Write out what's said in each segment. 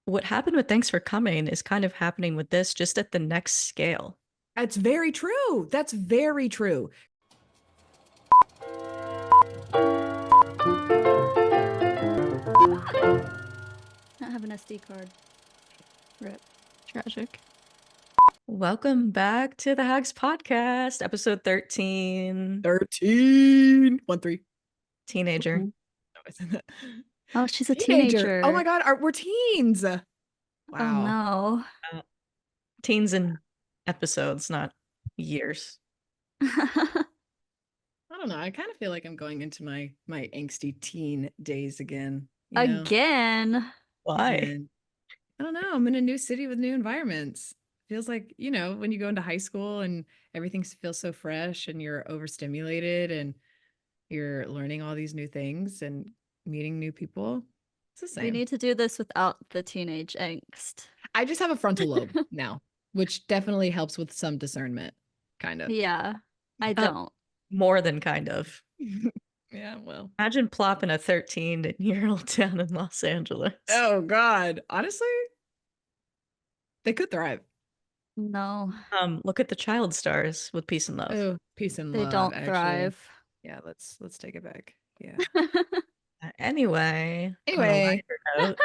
what happened with Thanks for Coming is kind of happening with this, just at the next scale. That's very true. That's very true. Not have an SD card. Rip. Tragic. Welcome back to the Hags Podcast, episode 13. 13. 1-3. Teenager. Oh, she's a teenager. Oh my God, we're teens. Wow. Oh no. Teens in episodes, not years. I don't know. I kind of feel like I'm going into my angsty teen days again. you know? Again. Why? And I don't know. I'm in a new city with new environments. Feels like, when you go into high school and everything feels so fresh and you're overstimulated and you're learning all these new things and meeting new people. It's the same. We need to do this without the teenage angst. I just have a frontal lobe now, which definitely helps with some discernment, kind of. Yeah, I don't. More than kind of. Yeah, well. Imagine plopping a 13-year-old down in Los Angeles. Oh, God. Honestly, they could thrive. No. Look at the child stars with Peace and Love. Oh, Peace and They Love. don't actually. thrive. Yeah, let's take it back. Yeah. Anyway. On a lighter note,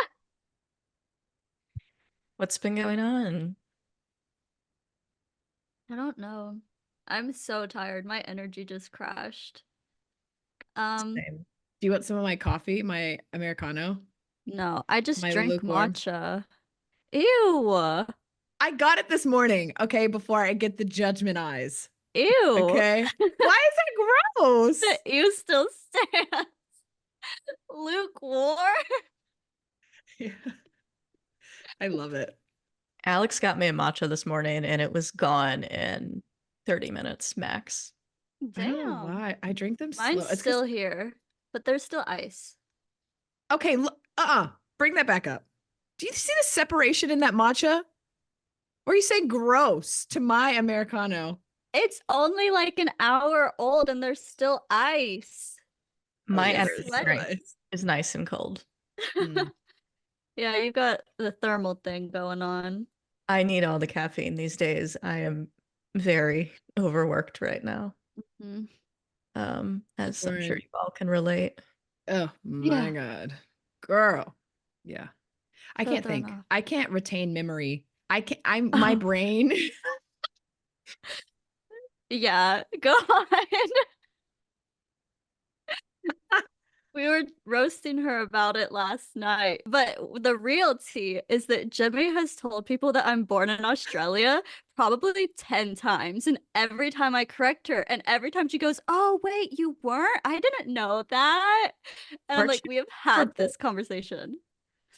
what's been going on? I don't know. I'm so tired. My energy just crashed. Same. Do you want some of my coffee, my Americano? No, I just My drank lukewarm. matcha. Ew. I got it this morning, okay, before I get the judgment eyes. Ew. Okay. Why is that gross? The ew still stands. Lukewarm. Yeah. I love it. Alex got me a matcha this morning and it was gone in 30 minutes max. I don't know why. I drink them slow. Mine's still here, but there's still ice. Okay, bring that back up. Do you see the separation in that matcha? Or you say gross to my Americano? It's only like an hour old and there's still ice. My yes, energy let drink is nice and cold. Yeah, you got the thermal thing going on. I need all the caffeine these days. I am very overworked right now. As I'm sure you all can relate. Oh my God. Girl. Yeah. I can't think. I can't retain memory. My brain. Yeah, go on. We were roasting her about it last night. But the real tea is that Jimmie has told people that I'm born in Australia probably 10 times. And every time I correct her, and every time she goes, "Oh, wait, you weren't? I didn't know that." And I'm like, we have had this conversation.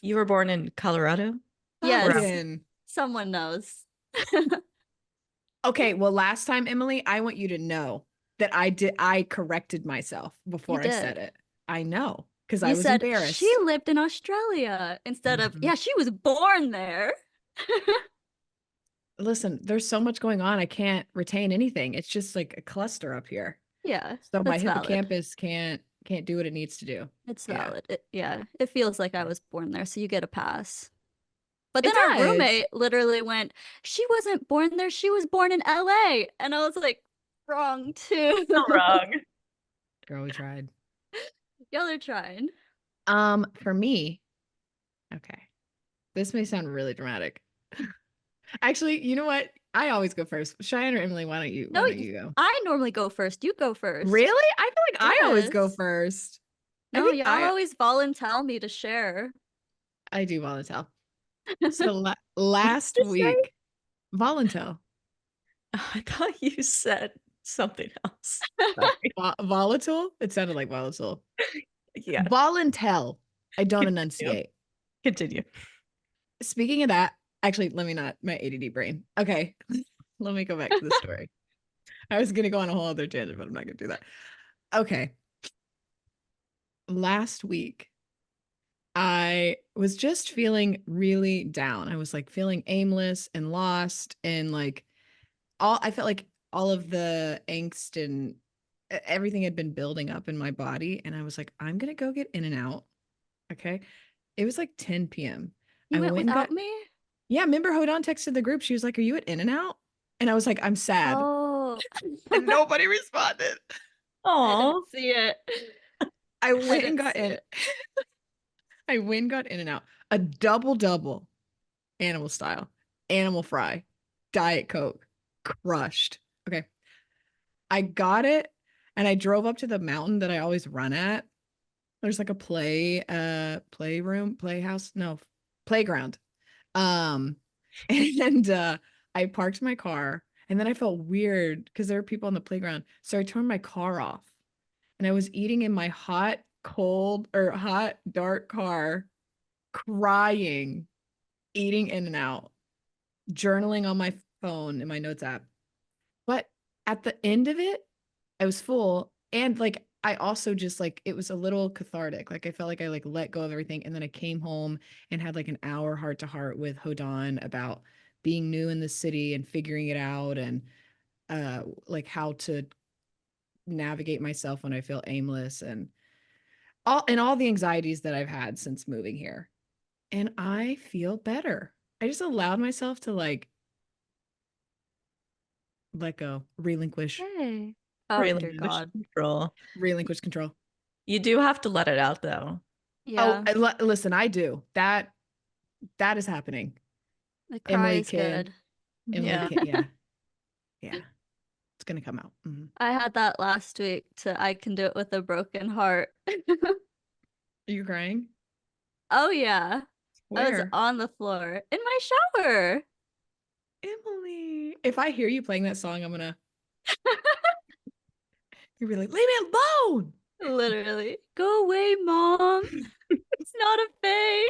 You were born in Colorado? Yes. Someone knows. Okay, well, last time, Emily, I want you to know that I corrected myself before I said it. I know, because I was embarrassed. She lived in Australia instead of, she was born there. Listen, there's so much going on. I can't retain anything. It's just like a cluster up here. Yeah. So my hippocampus can't do what it needs to do. It's valid. It feels like I was born there, so you get a pass. But then our roommate literally went, "She wasn't born there. She was born in LA." And I was like, wrong too. So wrong. Girl, we tried. Y'all are trying. For me, okay. This may sound really dramatic. Actually, you know what? I always go first. Cheyenne or Emily, why don't you go? I normally go first. You go first. Really? I feel like I always go first. No, y'all always volunteer me to share. I do volunteer. So last week, volunteer. I thought you said something else. Volatile? It sounded like volatile. Yeah. Volunteer. I don't enunciate. Continue. Speaking of that, actually, let me not. My ADD brain. Okay. Let me go back to the story. I was going to go on a whole other tangent, but I'm not going to do that. Okay. Last week, I was just feeling really down. I was like feeling aimless and lost, and like I felt like all of the angst and everything had been building up in my body. And I was like, I'm going to go get In-N-Out. Okay. It was like 10 p.m. You I went went and without got, me? yeah, remember Hodon texted the group. She was like, "Are you at In-N-Out?" And I was like, "I'm sad." Oh, And nobody responded. I Aw. didn't see it. I I went and didn't got see in. it. I went and got In-N-Out. A double, animal style, animal fry, Diet Coke, crushed. Okay. I got it and I drove up to the mountain that I always run at. There's like a playhouse, no, playground. Um, and I parked my car and then I felt weird because there were people on the playground. So I turned my car off and I was eating in my hot, dark car, crying, eating In-N-Out, journaling on my phone in my notes app. But at the end of it, I was full and like I also just like it was a little cathartic. Like I felt like I like let go of everything and then I came home and had like an hour heart to heart with Hodan about being new in the city and figuring it out and like how to navigate myself when I feel aimless and all the anxieties that I've had since moving here. And I feel better. I just allowed myself to like let go, Hey. Oh, dear Relinquish God. control. relinquish control. You do have to let it out, though. Oh, Yeah, listen, I do. That is happening. the cry Emily is can. good. Emily Yeah. can. Yeah. Yeah. It's gonna come out. Mhm. I had that last week to I can do it with a broken heart. Are you crying? Oh yeah. I was Where? on the floor in my shower. Emily. If I hear you playing that song, I'm gonna you'll be like, leave me alone. Literally. Go away, mom. It's not a phase.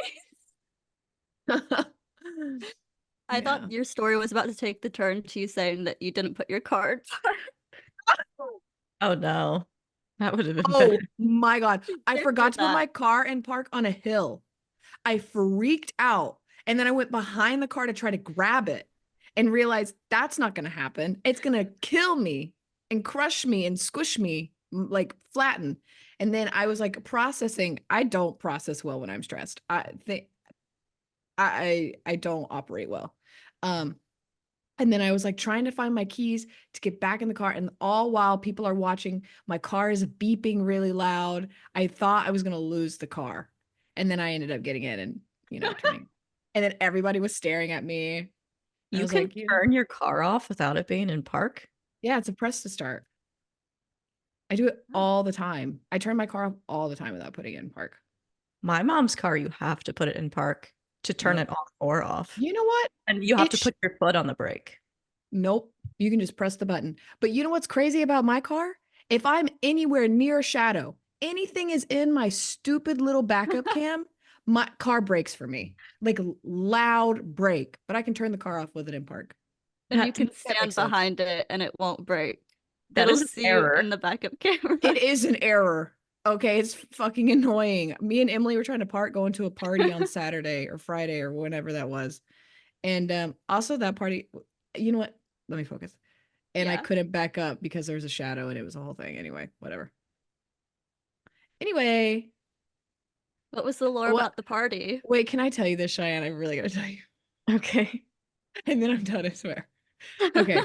I Yeah. thought your story was about to take the turn to you saying that you didn't put your cards. Oh, no. That would have been Oh bad. my God. I Did forgot to put that. my car and park on a hill. I freaked out. And then I went behind the car to try to grab it and realized that's not going to happen. It's going to kill me and crush me and squish me, like flatten. And then I was like processing. I don't process well when I'm stressed. I think I don't operate well. Um, and then I was like trying to find my keys to get back in the car. And all while people are watching, my car is beeping really loud. I thought I was going to lose the car. And then I ended up getting in and, turning. And then everybody was staring at me. And I You was can like, yeah, turn your car off without it being in park. yeah, it's a press to start. I do it all the time. I turn my car off all the time without putting it in park. My mom's car, you have to put it in park to turn Nope. it on or off. You know what? And you have to It's put your foot on the brake. Nope. You can just press the button. But you know what's crazy about my car? If I'm anywhere near a shadow, anything is in my stupid little backup cam, my car brakes for me. Like loud brake, but I can turn the car off with it in park. And you That, can That stand makes sense. behind it and it won't break. that It'll is an see you error. in the backup camera. It is an error. Okay, it's fucking annoying. Me and Emily were trying to park going to a party on Saturday or Friday or whenever that was. And also that party, you know what? Let me focus. And I Yeah. couldn't back up because there was a shadow and it was a whole thing. Anyway, whatever. Anyway, What was the lore what? about the party? Wait, can I tell you this, Cheyenne? I really gotta tell you, Okay. and then I'm done. I swear. Okay,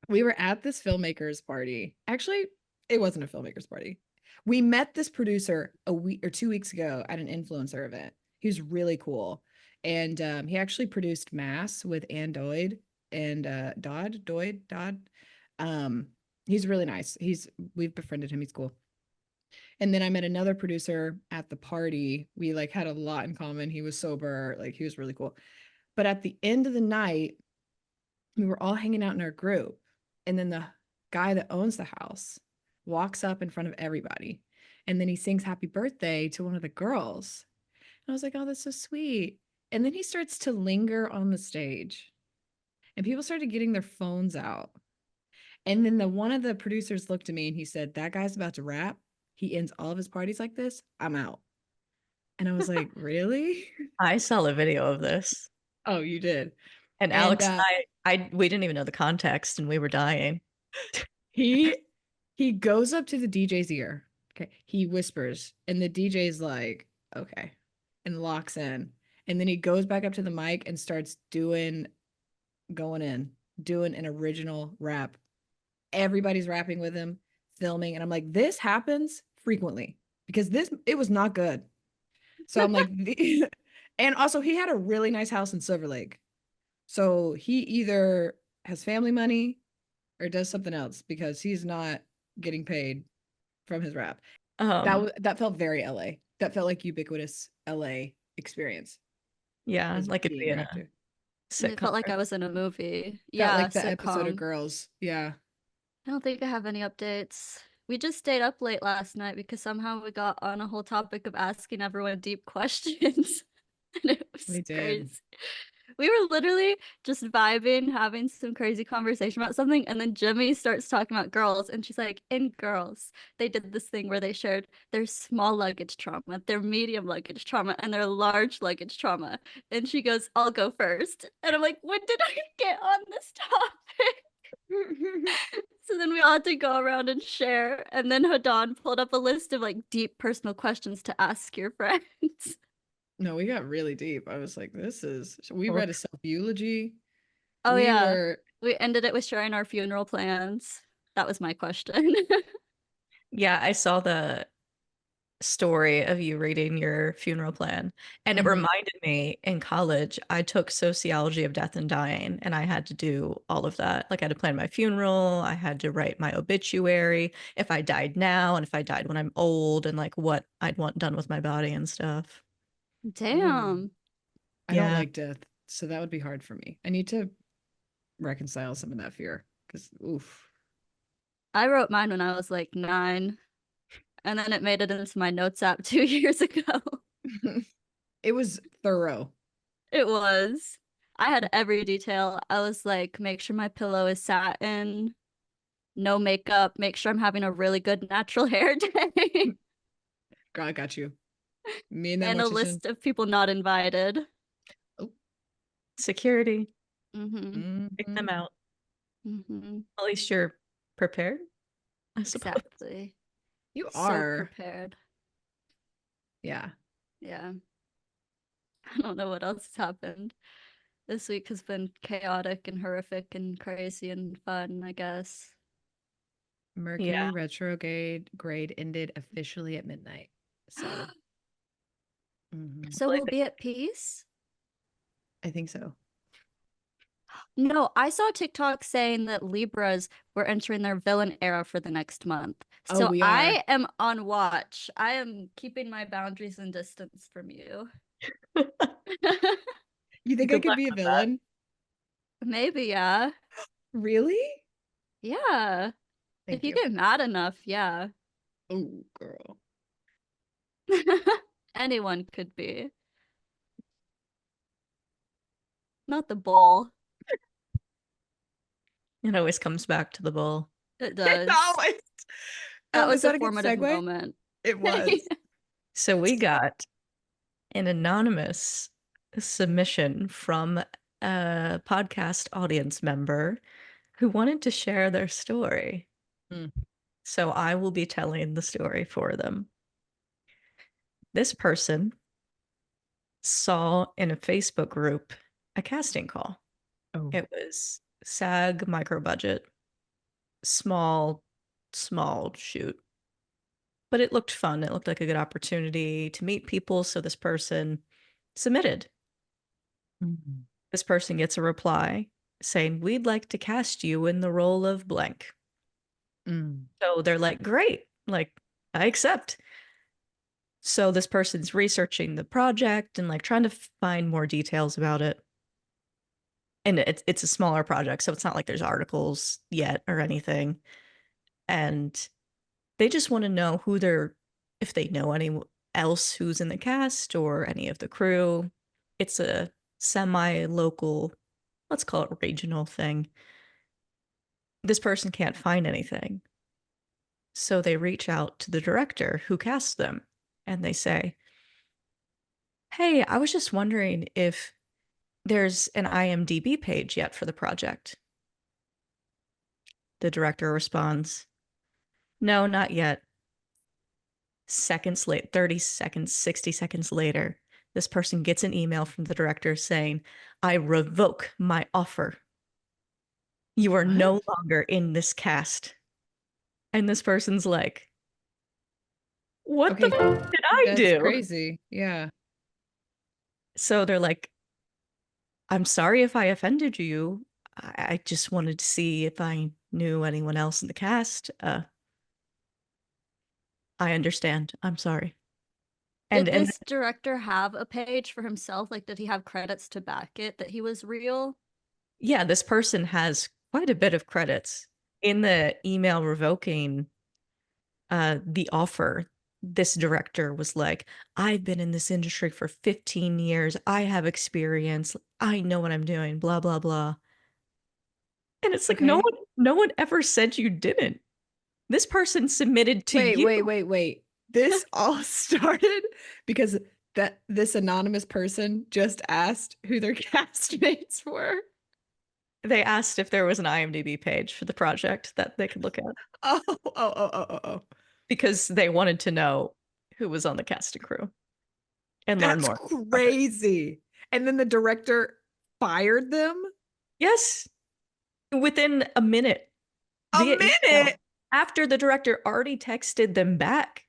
we were at this filmmaker's party. Actually, it wasn't a filmmaker's party. We met this producer a week or 2 weeks ago at an influencer event. He was really cool, and he actually produced Mass with Ann Doyd and Dodd. Um, he's really nice. We've befriended him. He's cool. And then I met another producer at the party. We like had a lot in common. He was sober, like he was really cool. But at the end of the night, we were all hanging out in our group. And then the guy that owns the house walks up in front of everybody. And then he sings happy birthday to one of the girls. And I was like, oh, that's so sweet. And then he starts to linger on the stage. And people started getting their phones out. And then the one of the producers looked at me and he said, that guy's about to rap. He ends all of his parties like this. I'm out. And I was like, really? I saw a video of this. Oh, you did. And And Alex and we didn't even know the context and we were dying. he he goes up to the DJ's ear. Okay. He whispers, and the DJ's like, okay, and locks in. And then he goes back up to the mic and starts doing an original rap. Everybody's rapping with him, filming. And I'm like, this happens frequently because it was not good. So I'm like, and also he had a really nice house in Silver Lake. So he either has family money or does something else because he's not getting paid from his rap. That felt very LA. That felt like ubiquitous LA experience. Yeah, like it'd be in a It sitcom. felt like I was in a movie. Felt Yeah, like the episode of sitcom. Girls. Yeah. I don't think I have any updates. We just stayed up late last night because somehow we got on a whole topic of asking everyone deep questions. And it was We did. crazy. We were literally just vibing, having some crazy conversation about something, and then Jimmie starts talking about girls, and she's like, in girls, they did this thing where they shared their small luggage trauma, their medium luggage trauma, and their large luggage trauma. And she goes, I'll go first. And I'm like, when did I get on this topic? So then we all had to go around and share. And then Hadan pulled up a list of like deep personal questions to ask your friends. No, we got really deep. I was like, we read a self-eulogy. Oh, yeah. We ended it with sharing our funeral plans. That was my question. Yeah, I saw the story of you reading your funeral plan, and it reminded me in college, I took sociology of death and dying, and I had to do all of that. Like, I had to plan my funeral, I had to write my obituary, if I died now, and if I died when I'm old, and like what I'd want done with my body and stuff. Damn. I don't like death, so that would be hard for me. I need to reconcile some of that fear because oof. I wrote mine when I was like 9, and then it made it into my notes app 2 years ago. It was thorough. It was. I had every detail. I was like, make sure my pillow is satin, no makeup, make sure I'm having a really good natural hair day. Girl, I got you. Me and that And a mortician. list of people not invited. Oh. Security. Mm-hmm. Pick them out. Mm-hmm. At least you're prepared, I suppose. Exactly. You So are prepared. Yeah. Yeah. I don't know what else has happened. This week has been chaotic and horrific and crazy and fun, I guess. Mercury retrograde ended officially at midnight. So So we'll be at peace? I think so. No, I saw TikTok saying that Libras were entering their villain era for the next month. So we I am on watch. I am keeping my boundaries and distance from you. You think I could be a villain? Maybe, yeah. Really? Yeah. Thank if you you. get mad enough, yeah. Oh, girl. Anyone could be. Not the bull. It always comes back to the bull. It does. That was a formative moment. It was. So we got an anonymous submission from a podcast audience member who wanted to share their story. So I will be telling the story for them. This person saw in a Facebook group a casting call. It was SAG micro budget, small shoot. But it looked fun. It looked like a good opportunity to meet people. So this person submitted. This person gets a reply saying, we'd like to cast you in the role of blank. So they're like, great, like, I accept. So this person's researching the project and like trying to find more details about it. And it's a smaller project, so it's not like there's articles yet or anything. And they just want to know if they know anyone else who's in the cast or any of the crew. It's a semi-local, let's call it regional thing. This person can't find anything. So they reach out to the director who cast them and they say, hey, I was just wondering if there's an IMDb page yet for the project. The director responds, no, not yet. Seconds late, 30 seconds, 60 seconds later, this person gets an email from the director saying, I revoke my offer. You are no longer in this cast. And this person's like, what the fuck did I That's do? crazy. Yeah. So they're like, I'm sorry if I offended you. I just wanted to see if I knew anyone else in the cast. I understand. I'm sorry. Did And this director have a page for himself? Like, did he have credits to back it that he was real? yeah, this person has quite a bit of credits. In the email revoking the offer, this director was like, I've been in this industry for 15 years. I have experience. I know what I'm doing, blah, blah, blah. And it's like, Okay. no one ever said you didn't. This person submitted to you. Wait. This all started because this anonymous person just asked who their castmates were. They asked if there was an IMDb page for the project that they could look at Oh. because they wanted to know who was on the cast and crew and learn That's more. crazy. And then the director fired them? Yes, within a minute. A Via email, minute. after the director already texted them back,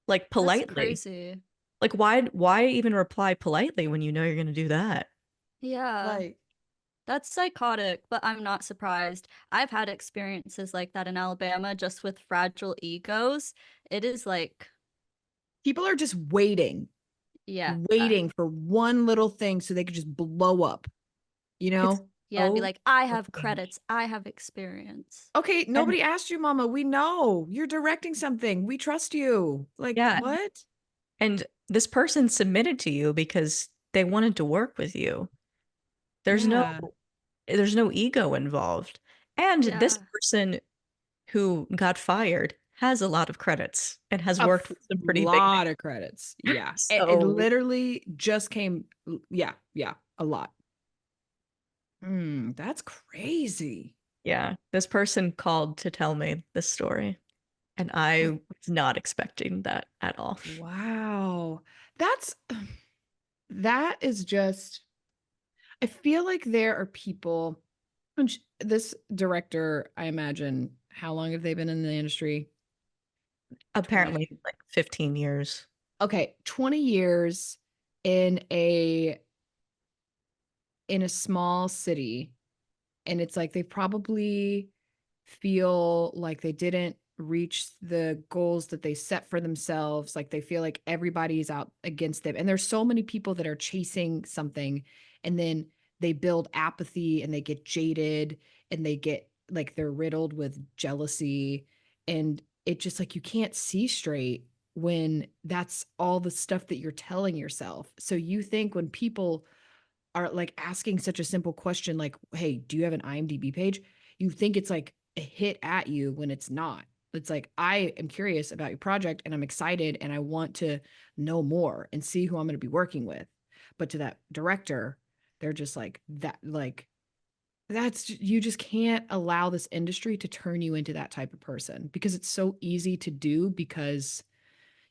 like That's politely. crazy. Like, why even reply politely when you know you're gonna do that? Yeah. Like, That's psychotic, but I'm not surprised. I've had experiences like that in Alabama just with fragile egos. It is like, people are just waiting yeah. for one little thing so they could just blow up, you It's know? Yeah, and be so like, I have strange. credits, I have experience. Okay, And nobody asked you, Mama. We know you're directing something. We trust you. Like, yeah, what? and this person submitted to you because they wanted to work with you. There's no Yeah. there's no ego involved. And this Yeah. person who got fired has a lot of credits and has A worked with some pretty big lot names. of credits. Yeah. It So literally just came. Yeah. A lot. That's crazy. yeah, this person called to tell me this story, and I was not expecting that at all. Wow. That's that is just I feel like there are people which this director, I imagine, how long have they been in the industry? 20. Apparently, like 15 years. Okay, 20 years in a small city, and it's like they probably feel like they didn't reach the goals that they set for themselves, like they feel like everybody's out against them, and there's so many people that are chasing something, and then they build apathy and they get jaded and they get like they're riddled with jealousy, and it just like you can't see straight when that's all the stuff that you're telling yourself. So you think when people are like asking such a simple question like, hey, do you have an IMDb page? You think it's like a hit at you when it's not. It's like, I am curious about your project and I'm excited and I want to know more and see who I'm going to be working with. But to that director, they're just like that, like, that's you just can't allow this industry to turn you into that type of person because it's so easy to do because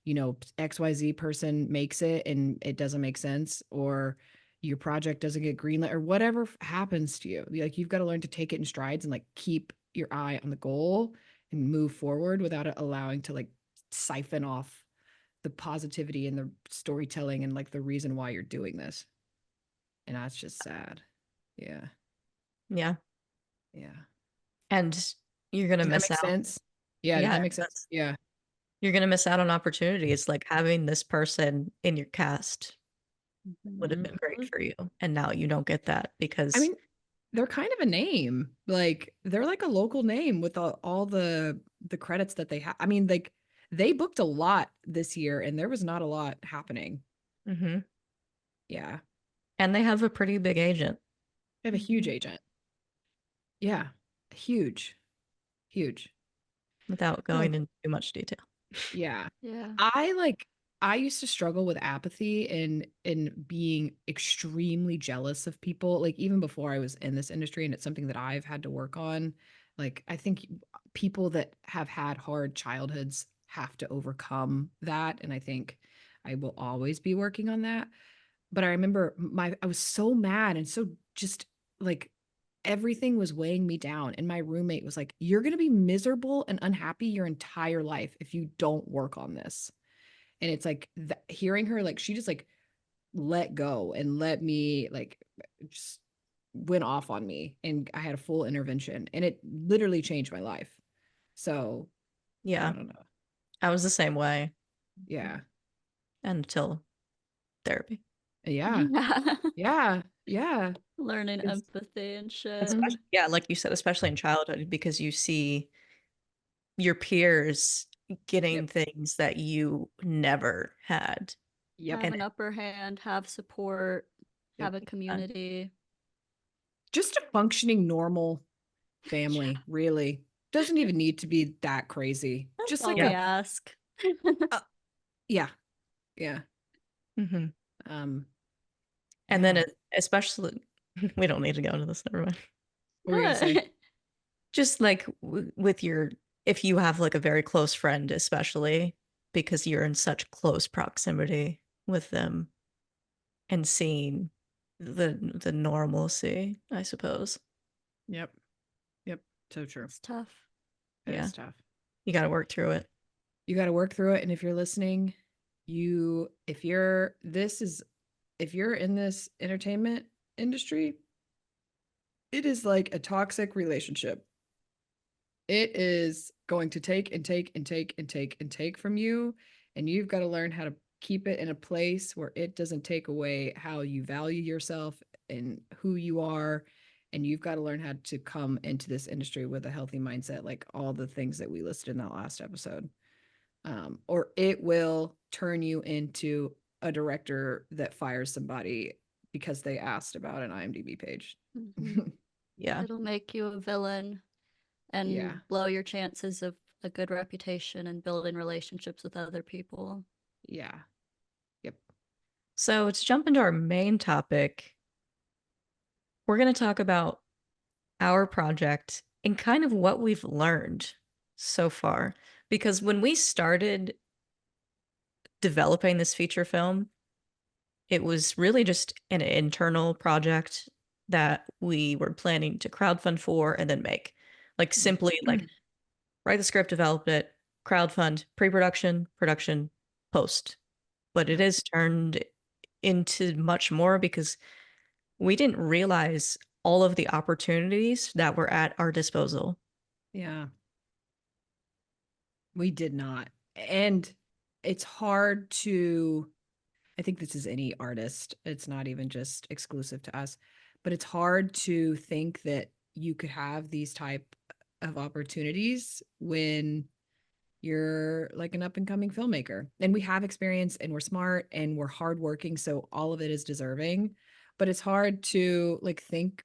XYZ person makes it and it doesn't make sense, or your project doesn't get greenlit, or whatever happens to you. Like, you've got to learn to take it in strides and like keep your eye on the goal and move forward without it allowing to like siphon off the positivity and the storytelling and like the reason why you're doing this. And that's just sad. Yeah. Yeah. Yeah. And you're gonna Does that miss make out. sense? Yeah. Does Yeah, that make sense? Yeah. you're gonna miss out on opportunities like having this person in your cast would have been great Mhm. for you. And now you don't get that I because mean, they're kind of a name. Like, they're like a local name with all the credits that they have. I mean, like, they booked a lot this year and there was not a lot happening. Mhm. Yeah. And they have a pretty big agent They have a huge agent. Yeah. Huge. Huge. without Oh, going into too much detail. yeah. Yeah. I used to struggle with apathy and being extremely jealous of people, like even before I was in this industry, and it's something that I've had to work on. Like, I think people that have had hard childhoods have to overcome that, and I think I will always be working on that. But I remember I was so mad and so just like everything was weighing me down. And my roommate was like, "You're going to be miserable and unhappy your entire life if you don't work on this." And it's like hearing her, like, she just like let go and let me like just went off on me. And I had a full intervention and it literally changed my life. So Yeah. I don't know. I was the same way. Yeah. Until therapy. Yeah. Yeah. Yeah. Learning It's, empathy and shit. Especially, yeah, like you said, especially in childhood, because you see your peers getting Yep. things that you never had. Yep. Have an upper hand, have support, have a Yep. community. Just a functioning normal family, really. Doesn't even need to be that crazy. That's Just all like we a ask. yeah. Yeah. Mm-hmm. And Yeah. then especially, we don't need to go into this, never mind. What were you gonna say? Just like with your, if you have like a very close friend, especially because you're in such close proximity with them and seeing the normalcy, I suppose. Yep. Yep. So true. It's tough. It Yeah. is tough. You got to work through it. You got to work through it. And if you're listening, if you're in this entertainment industry, it is like a toxic relationship. It is going to take and take and take and take and take from you. And you've got to learn how to keep it in a place where it doesn't take away how you value yourself and who you are. And you've got to learn how to come into this industry with a healthy mindset, like all the things that we listed in that last episode. Or it will turn you into a director that fires somebody because they asked about an IMDb page. Mm-hmm. Yeah. It'll make you a villain and blow your chances of a good reputation and building relationships with other people. Yeah. Yep. So to jump into our main topic, we're going to talk about our project and kind of what we've learned so far. Because when we started developing this feature film, it was really just an internal project that we were planning to crowdfund for and then make. Like simply like write the script, develop it, crowdfund, pre-production, production, post. But it is turned into much more because we didn't realize all of the opportunities that were at our disposal. Yeah. We did not. And it's hard to, I think this is any artist, it's not even just exclusive to us, but it's hard to think that you could have these type of opportunities when you're like an up and coming filmmaker. And we have experience and we're smart and we're hardworking. So all of it is deserving. But it's hard to like think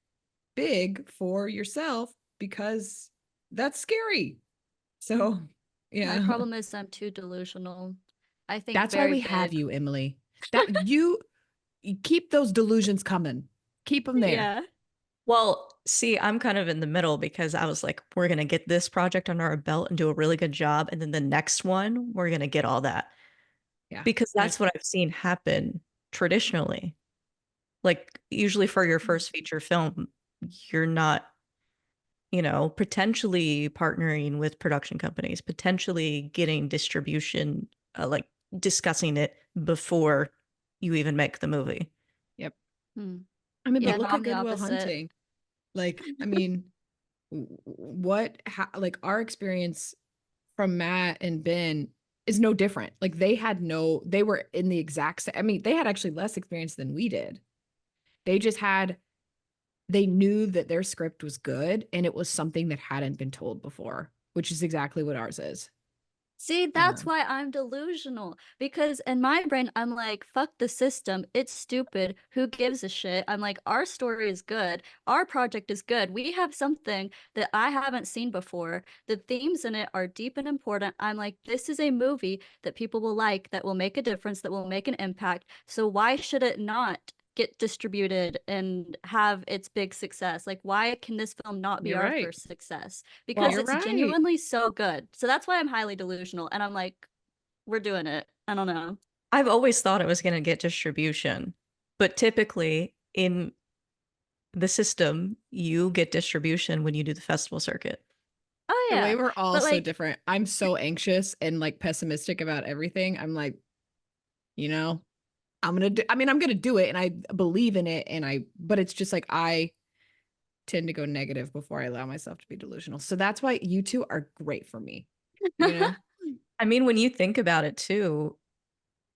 big for yourself because that's scary. So yeah. My problem is I'm too delusional. I think That's why we have you, Emily. That you keep those delusions coming. Keep them there. Yeah. Well, see, I'm kind of in the middle because I was like, we're going to get this project under our belt and do a really good job. And then the next one, we're going to get all that. Yeah. Because that's what I've seen happen traditionally. Like, usually for your first feature film, you're not, potentially partnering with production companies, potentially getting distribution, like discussing it before you even make the movie. Yep. Hmm. I mean, Yeah, but look I'm at the Good Will opposite. Hunting. Like, I mean, like our experience from Matt and Ben is no different. Like they were in the exact same, I mean, they had actually less experience than we did. They knew that their script was good and it was something that hadn't been told before, which is exactly what ours is. See, that's why I'm delusional. Because in my brain, I'm like, fuck the system. It's stupid. Who gives a shit? I'm like, our story is good. Our project is good. We have something that I haven't seen before. The themes in it are deep and important. I'm like, this is a movie that people will like, that will make a difference, that will make an impact. So why should it not get distributed and have its big success? Like, why can this film not be our first success? Because it's genuinely so good. So that's why I'm highly delusional. And I'm like, we're doing it. I don't know. I've always thought it was going to get distribution, but typically in the system, you get distribution when you do the festival circuit. Oh The way yeah. we're all But so like, different. I'm so anxious and like pessimistic about everything. I'm like, you know, I'm gonna do it and I believe in it but it's just like I tend to go negative before I allow myself to be delusional. So that's why you two are great for me, you know? I mean, when you think about it too,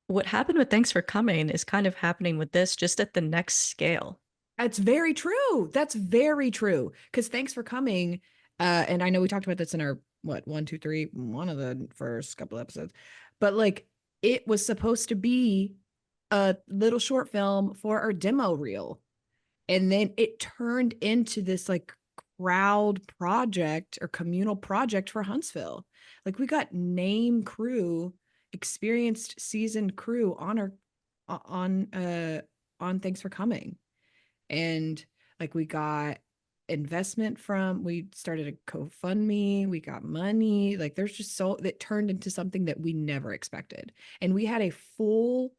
what happened with Thanks for Coming is kind of happening with this, just at the next scale. That's very true. That's very true. Because thanks for coming. And I know we talked about this in our one, two, three, one of the first couple episodes, but like it was supposed to be a little short film for our demo reel. And then it turned into this like crowd project or communal project for Huntsville. Like we got name crew, experienced seasoned crew on Thanks for Coming. And like we got investment we started a GoFundMe, we got money. Like there's just so that turned into something that we never expected. And we had a full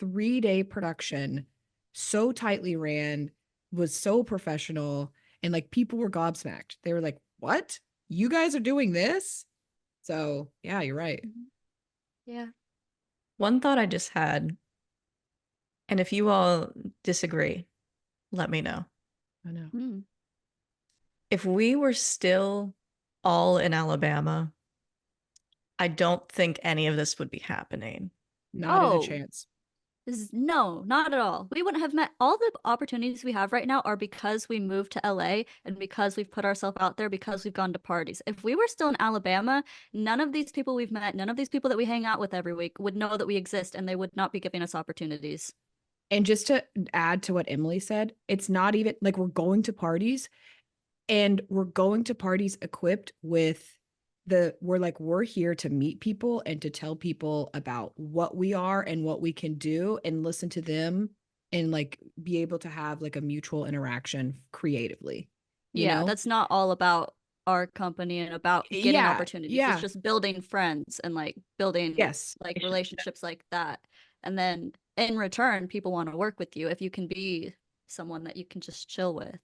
3-day production, so tightly ran, was so professional, and like people were gobsmacked. They were like, "What? You guys are doing this?" So yeah, you're right. yeah. One thought I just had, and if you all disagree, let me know. I know. Mm. If we were still all in Alabama, I don't think any of this would be happening. Not in a Oh, chance. no, not at all. We wouldn't have met. All the opportunities we have right now are because we moved to LA and because we've put ourselves out there, because we've gone to parties. If we were still in Alabama, none of these people we've met, none of these people that we hang out with every week would know that we exist and they would not be giving us opportunities. And just to add to what Emily said, it's not even like we're going to parties and we're going to parties equipped with we're here to meet people and to tell people about what we are and what we can do and listen to them and like be able to have like a mutual interaction creatively, you Yeah, know? that's not all about our company and about getting Yeah, opportunities. It's yeah, just building friends and like building yes. like relationships like that. And then in return, people want to work with you if you can be someone that you can just chill with.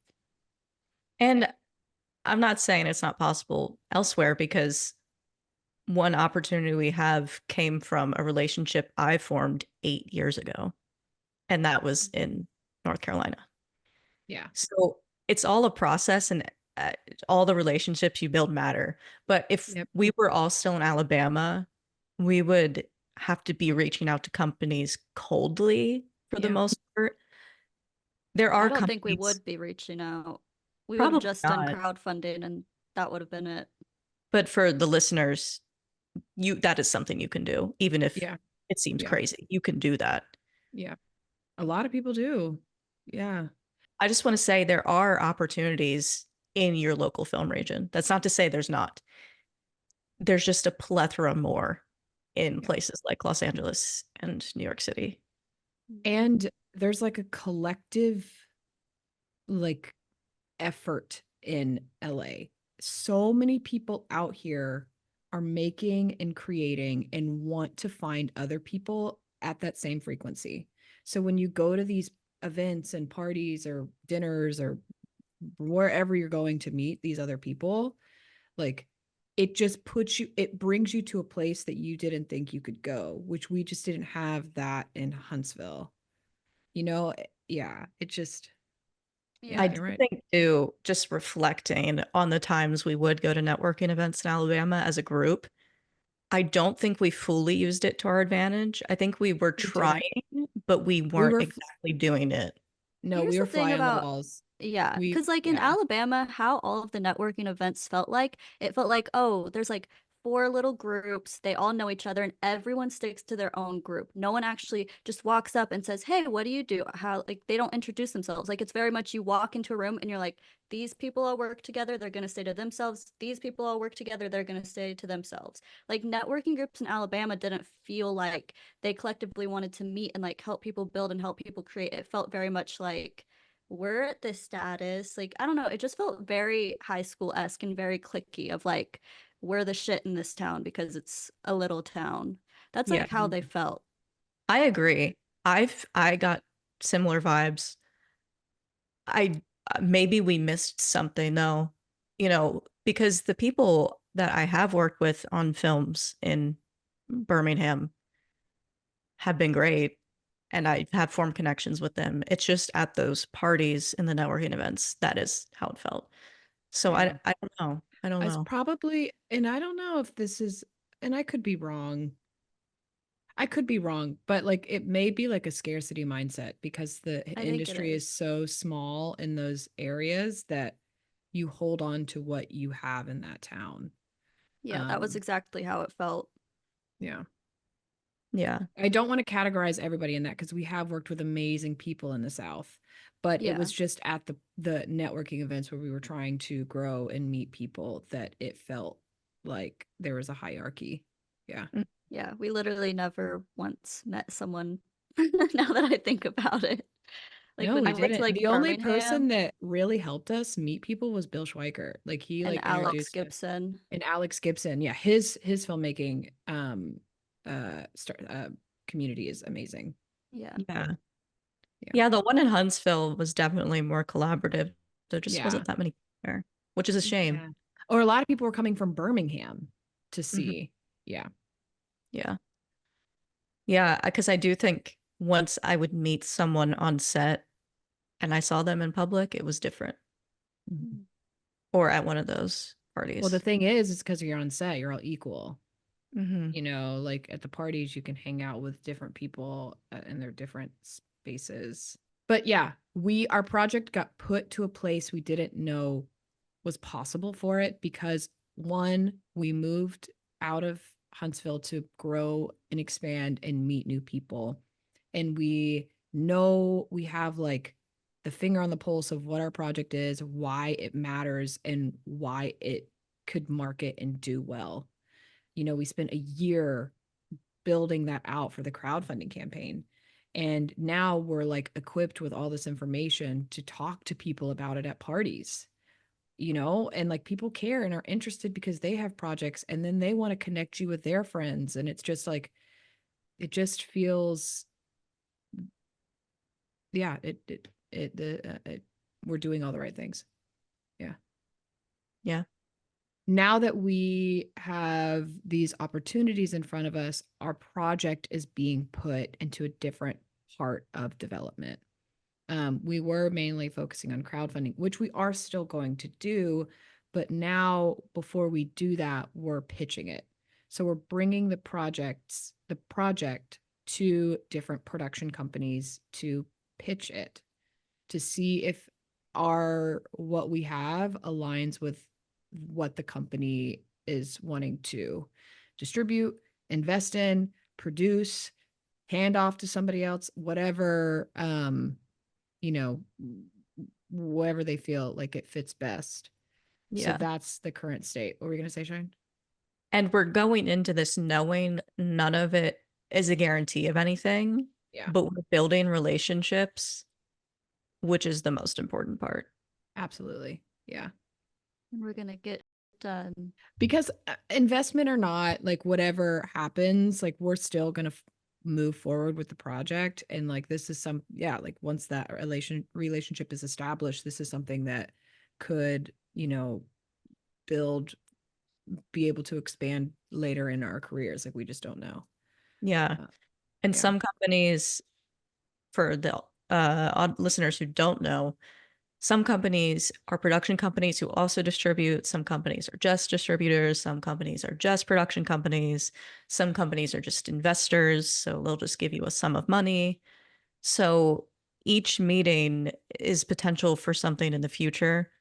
And I'm not saying it's not possible elsewhere, because one opportunity we have came from a relationship I formed 8 years ago, and that was in North Carolina. Yeah. So it's all a process, and all the relationships you build matter. But if Yep. we were all still in Alabama, we would have to be reaching out to companies coldly for the Yeah. most part. There I are don't think we companies, would be reaching out. We would have probably just done not, crowdfunding and that would have been it. but for the listeners, that is something you can do, even if Yeah. it seems Yeah. crazy. You can do that. Yeah. A lot of people do. Yeah. I just want to say there are opportunities in your local film region. That's not to say there's not. There's just a plethora more in Yeah. places like Los Angeles and New York City. And there's like a collective like effort in LA. So many people out here are making and creating and want to find other people at that same frequency. So when you go to these events and parties or dinners or wherever you're going to meet these other people, like it brings you to a place that you didn't think you could go, which we just didn't have that in Huntsville. You know, yeah, it just, Yeah. yeah, I you're do right. think too, just reflecting on the times we would go to networking events in Alabama as a group, I don't think we fully used it to our advantage. I think we were We didn't. trying, but we We weren't were, exactly doing it. no, Here's we were the thing flying the about walls. yeah, We, because like in yeah, Alabama, how all of the networking events felt like, it felt like, oh, there's like four little groups, they all know each other, and everyone sticks to their own group. No one actually just walks up and says, "Hey, what do you do?" How like they don't introduce themselves. Like it's very much you walk into a room and you're like, these people all work together, they're gonna stay to themselves. These people all work together, they're gonna stay to themselves. Like networking groups in Alabama didn't feel like they collectively wanted to meet and like help people build and help people create. It felt very much like we're at this status. Like, I don't know, it just felt very high school-esque and very cliquey of like, we're the shit in this town because it's a little town. That's Yeah. like how they felt. I agree. I got similar vibes. I maybe we missed something though, because the people that I have worked with on films in Birmingham have been great and I have formed connections with them. It's just at those parties and the networking events that is how it felt. So Yeah. I don't know. I don't It's know. probably, and I don't know if this is, and I could be wrong. I could be wrong, but like it may be like a scarcity mindset because the I think it industry is is. so small in those areas that you hold on to what you have in that town. Yeah, that was Um, exactly how it felt. yeah. Yeah. I don't want to categorize everybody in that because we have worked with amazing people in the South, but it Yeah. was just at the networking events where we were trying to grow and meet people that it felt like there was a hierarchy. Yeah. Mm. Yeah, we literally never once met someone now that I think about it. Like No, when we I went to didn't. like The only person Birmingham that really helped us meet people was Bill Schweiker. Like he and like Alex introduced us. Gibson. And Alex Gibson. Yeah, his filmmaking community is amazing. Yeah. Yeah. Yeah. Yeah, the one in Huntsville was definitely more collaborative. There just Yeah. wasn't that many there, which is a shame. Yeah. Or a lot of people were coming from Birmingham to Mhm. see. Yeah. Yeah. Yeah, because I do think once I would meet someone on set and I saw them in public, it was different. Mhm. Mm. Or at one of those Well, the parties. thing is, it's because you're on set, you're all equal. Hmm. You know, like at the parties, you can hang out with different people in their different spaces. But yeah, our project got put to a place we didn't know was possible for it because one, we moved out of Huntsville to grow and expand and meet new people. And we know we have like the finger on the pulse of what our project is, why it matters, and why it could market and do well. You know, we spent a year building that out for the crowdfunding campaign. And now we're like equipped with all this information to talk to people about it at parties, and like people care and are interested because they have projects and then they want to connect you with their friends. And it's just like, it just feels, yeah, we're doing all the right things. Yeah. Yeah. Now that we have these opportunities in front of us, our project is being put into a different part of development. We were mainly focusing on crowdfunding, which we are still going to do. But now, before we do that, we're pitching it. So we're bringing the project to different production companies to pitch it to see if what we have aligns with what the company is wanting to distribute, invest in, produce, hand off to somebody else, whatever you know, wherever they feel like it fits best. So Yeah. that's the current state. What were you going to say, Shane? And we're going into this knowing none of it is a guarantee of anything, Yeah, but we're building relationships, which is the most important part. absolutely. Yeah. And we're gonna get done. Because investment or not, like whatever happens, like we're still going to move forward with the project. And like this is yeah, like once that relationship is established, this is something that could, build, be able to expand later in our careers. Like we just don't know. Yeah. Uh, And yeah. some companies, for the odd listeners who don't know, some companies are production companies who also distribute. Some companies are just distributors. Some companies are just production companies. Some companies are just investors. So they'll just give you a sum of money. So each meeting is potential for something in the future.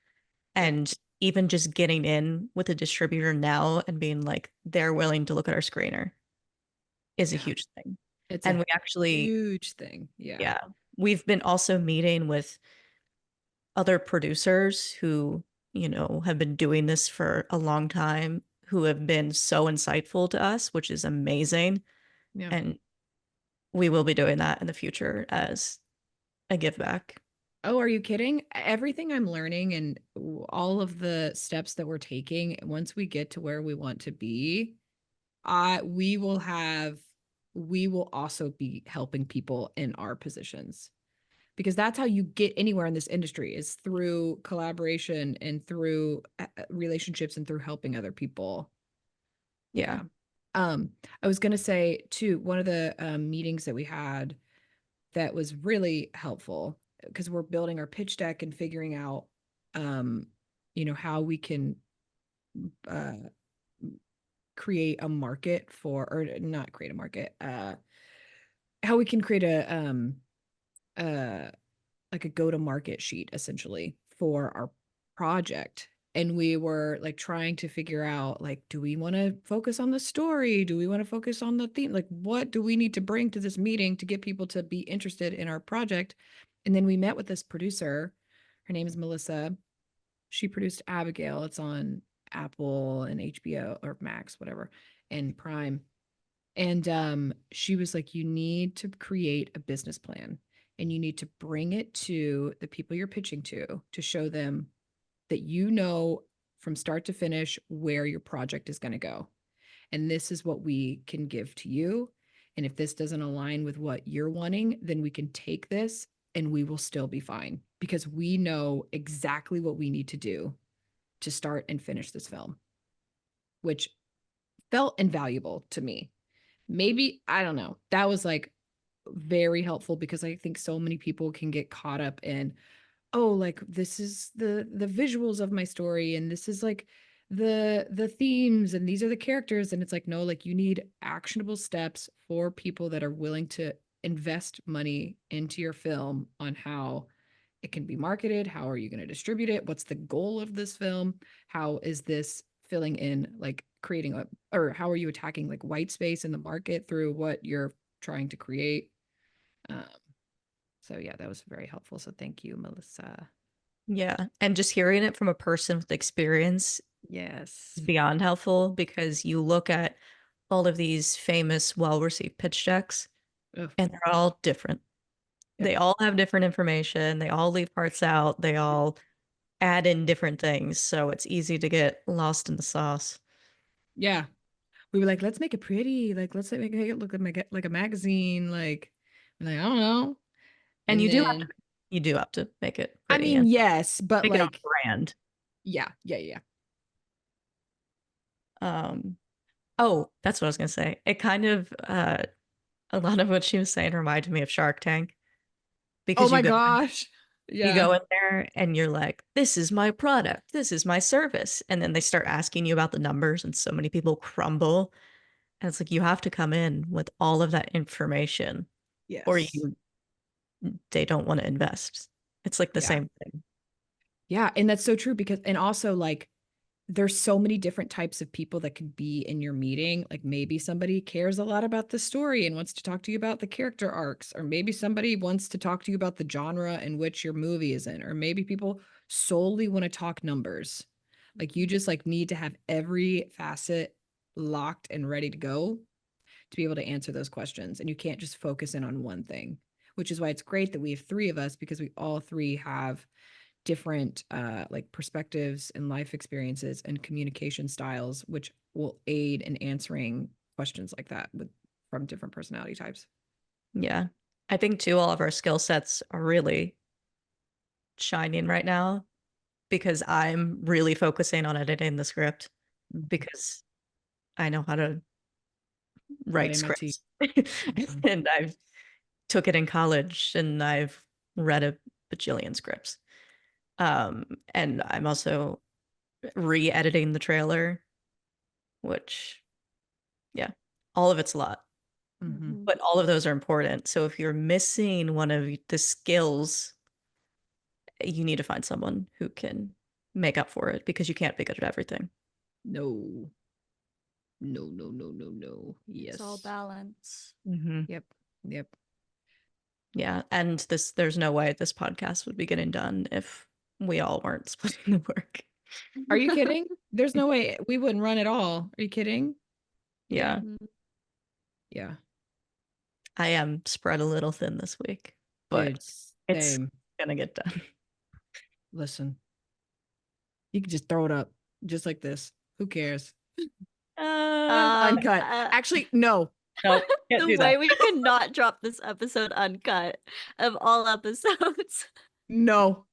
Yeah. And even just getting in with a distributor now and being like, they're willing to look at our screener is a Yeah. huge thing. It's And a we actually, huge thing. Yeah. yeah, we've been also meeting with other producers who, have been doing this for a long time, who have been so insightful to us, which is amazing. Yeah. And we will be doing that in the future as a give back. Oh, are you kidding? Everything I'm learning and all of the steps that we're taking, once we get to where we want to be, we will have we will also be helping people in our positions, because that's how you get anywhere in this industry, is through collaboration and through relationships and through helping other people. Yeah. I was going to say too, one of the meetings that we had that was really helpful, because we're building our pitch deck and figuring out, how we can create a market for, or not create a market, how we can create a like a go-to-market sheet essentially for our project. And we were like trying to figure out, like, do we want to focus on the story? Do we want to focus on the theme? Like, what do we need to bring to this meeting to get people to be interested in our project? And then we met with this producer. Her name is Melissa. She produced Abigail. It's on Apple and HBO or Max, whatever, and Prime. And she was like, you need to create a business plan, and you need to bring it to the people you're pitching to show them that you know from start to finish where your project is going to go. And this is what we can give to you. And if this doesn't align with what you're wanting, then we can take this and we will still be fine, because we know exactly what we need to do to start and finish this film, which felt invaluable to me. Maybe, I don't know. That was like very helpful, because I think so many people can get caught up in, oh, like, this is the visuals of my story, and this is like the themes, and these are the characters. And it's like, no, like, you need actionable steps for people that are willing to invest money into your film on how it can be marketed. How are you going to distribute it? What's the goal of this film? How is this filling in, like, creating a, or how are you attacking like white space in the market through what you're trying to create? So yeah, that was very helpful. So thank you, Melissa. Yeah. And just hearing it from a person with experience Yes. is beyond helpful, because you look at all of these famous, well-received pitch decks, Ugh. and they're all different. Yep. They all have different information. They all leave parts out. They all add in different things. So it's easy to get lost in the sauce. Yeah. We were like, let's make it pretty. Like, let's make it look like a magazine. Like, I don't know. And And then, you do have to make it I pretty mean, and yes, but make it on like, brand. yeah. Oh, that's what I was gonna say. It kind of a lot of what she was saying reminded me of Shark Tank, Oh because my gosh. you Yeah. go in there and you're like, this is my product, this is my service. And then they start asking you about the numbers, and so many people crumble. And it's like, you have to come in with all of that information, or Yes. they don't want to invest. It's like the Yeah. same thing. Yeah. And that's so true, because, and also like, there's so many different types of people that could be in your meeting. Like, maybe somebody cares a lot about the story and wants to talk to you about the character arcs, or maybe somebody wants to talk to you about the genre in which your movie is in, or maybe people solely want to talk numbers. Like, you just like need to have every facet locked and ready to go to be able to answer those questions. And you can't just focus in on one thing, which is why it's great that we have three of us, because we all three have different like perspectives and life experiences and communication styles, which will aid in answering questions like that from different personality types. Yeah. I think too, all of our skill sets are really shining right now, because I'm really focusing on editing the script, because I know how to At write MIT. scripts. And I've took it in college, and I've read a bajillion scripts. And I'm also re-editing the trailer, which, yeah, all of it's a lot, Mm-hmm. but all of those are important. So if you're missing one of the skills, you need to find someone who can make up for it, because you can't be good at everything. No. No. Yes. It's all balance. Mm-hmm. Yep. Yeah, and there's no way this podcast would be getting done if we all weren't splitting the work. Are you kidding? There's no way we wouldn't run at all. Are you kidding? Yeah, Yeah. I am spread a little thin this week, but Dude, it's same. gonna get done. Listen, you can just throw it up just like this. Who cares? Uh, Uncut. Actually, no. No, can't The do way that. we cannot drop this episode uncut of all episodes. No,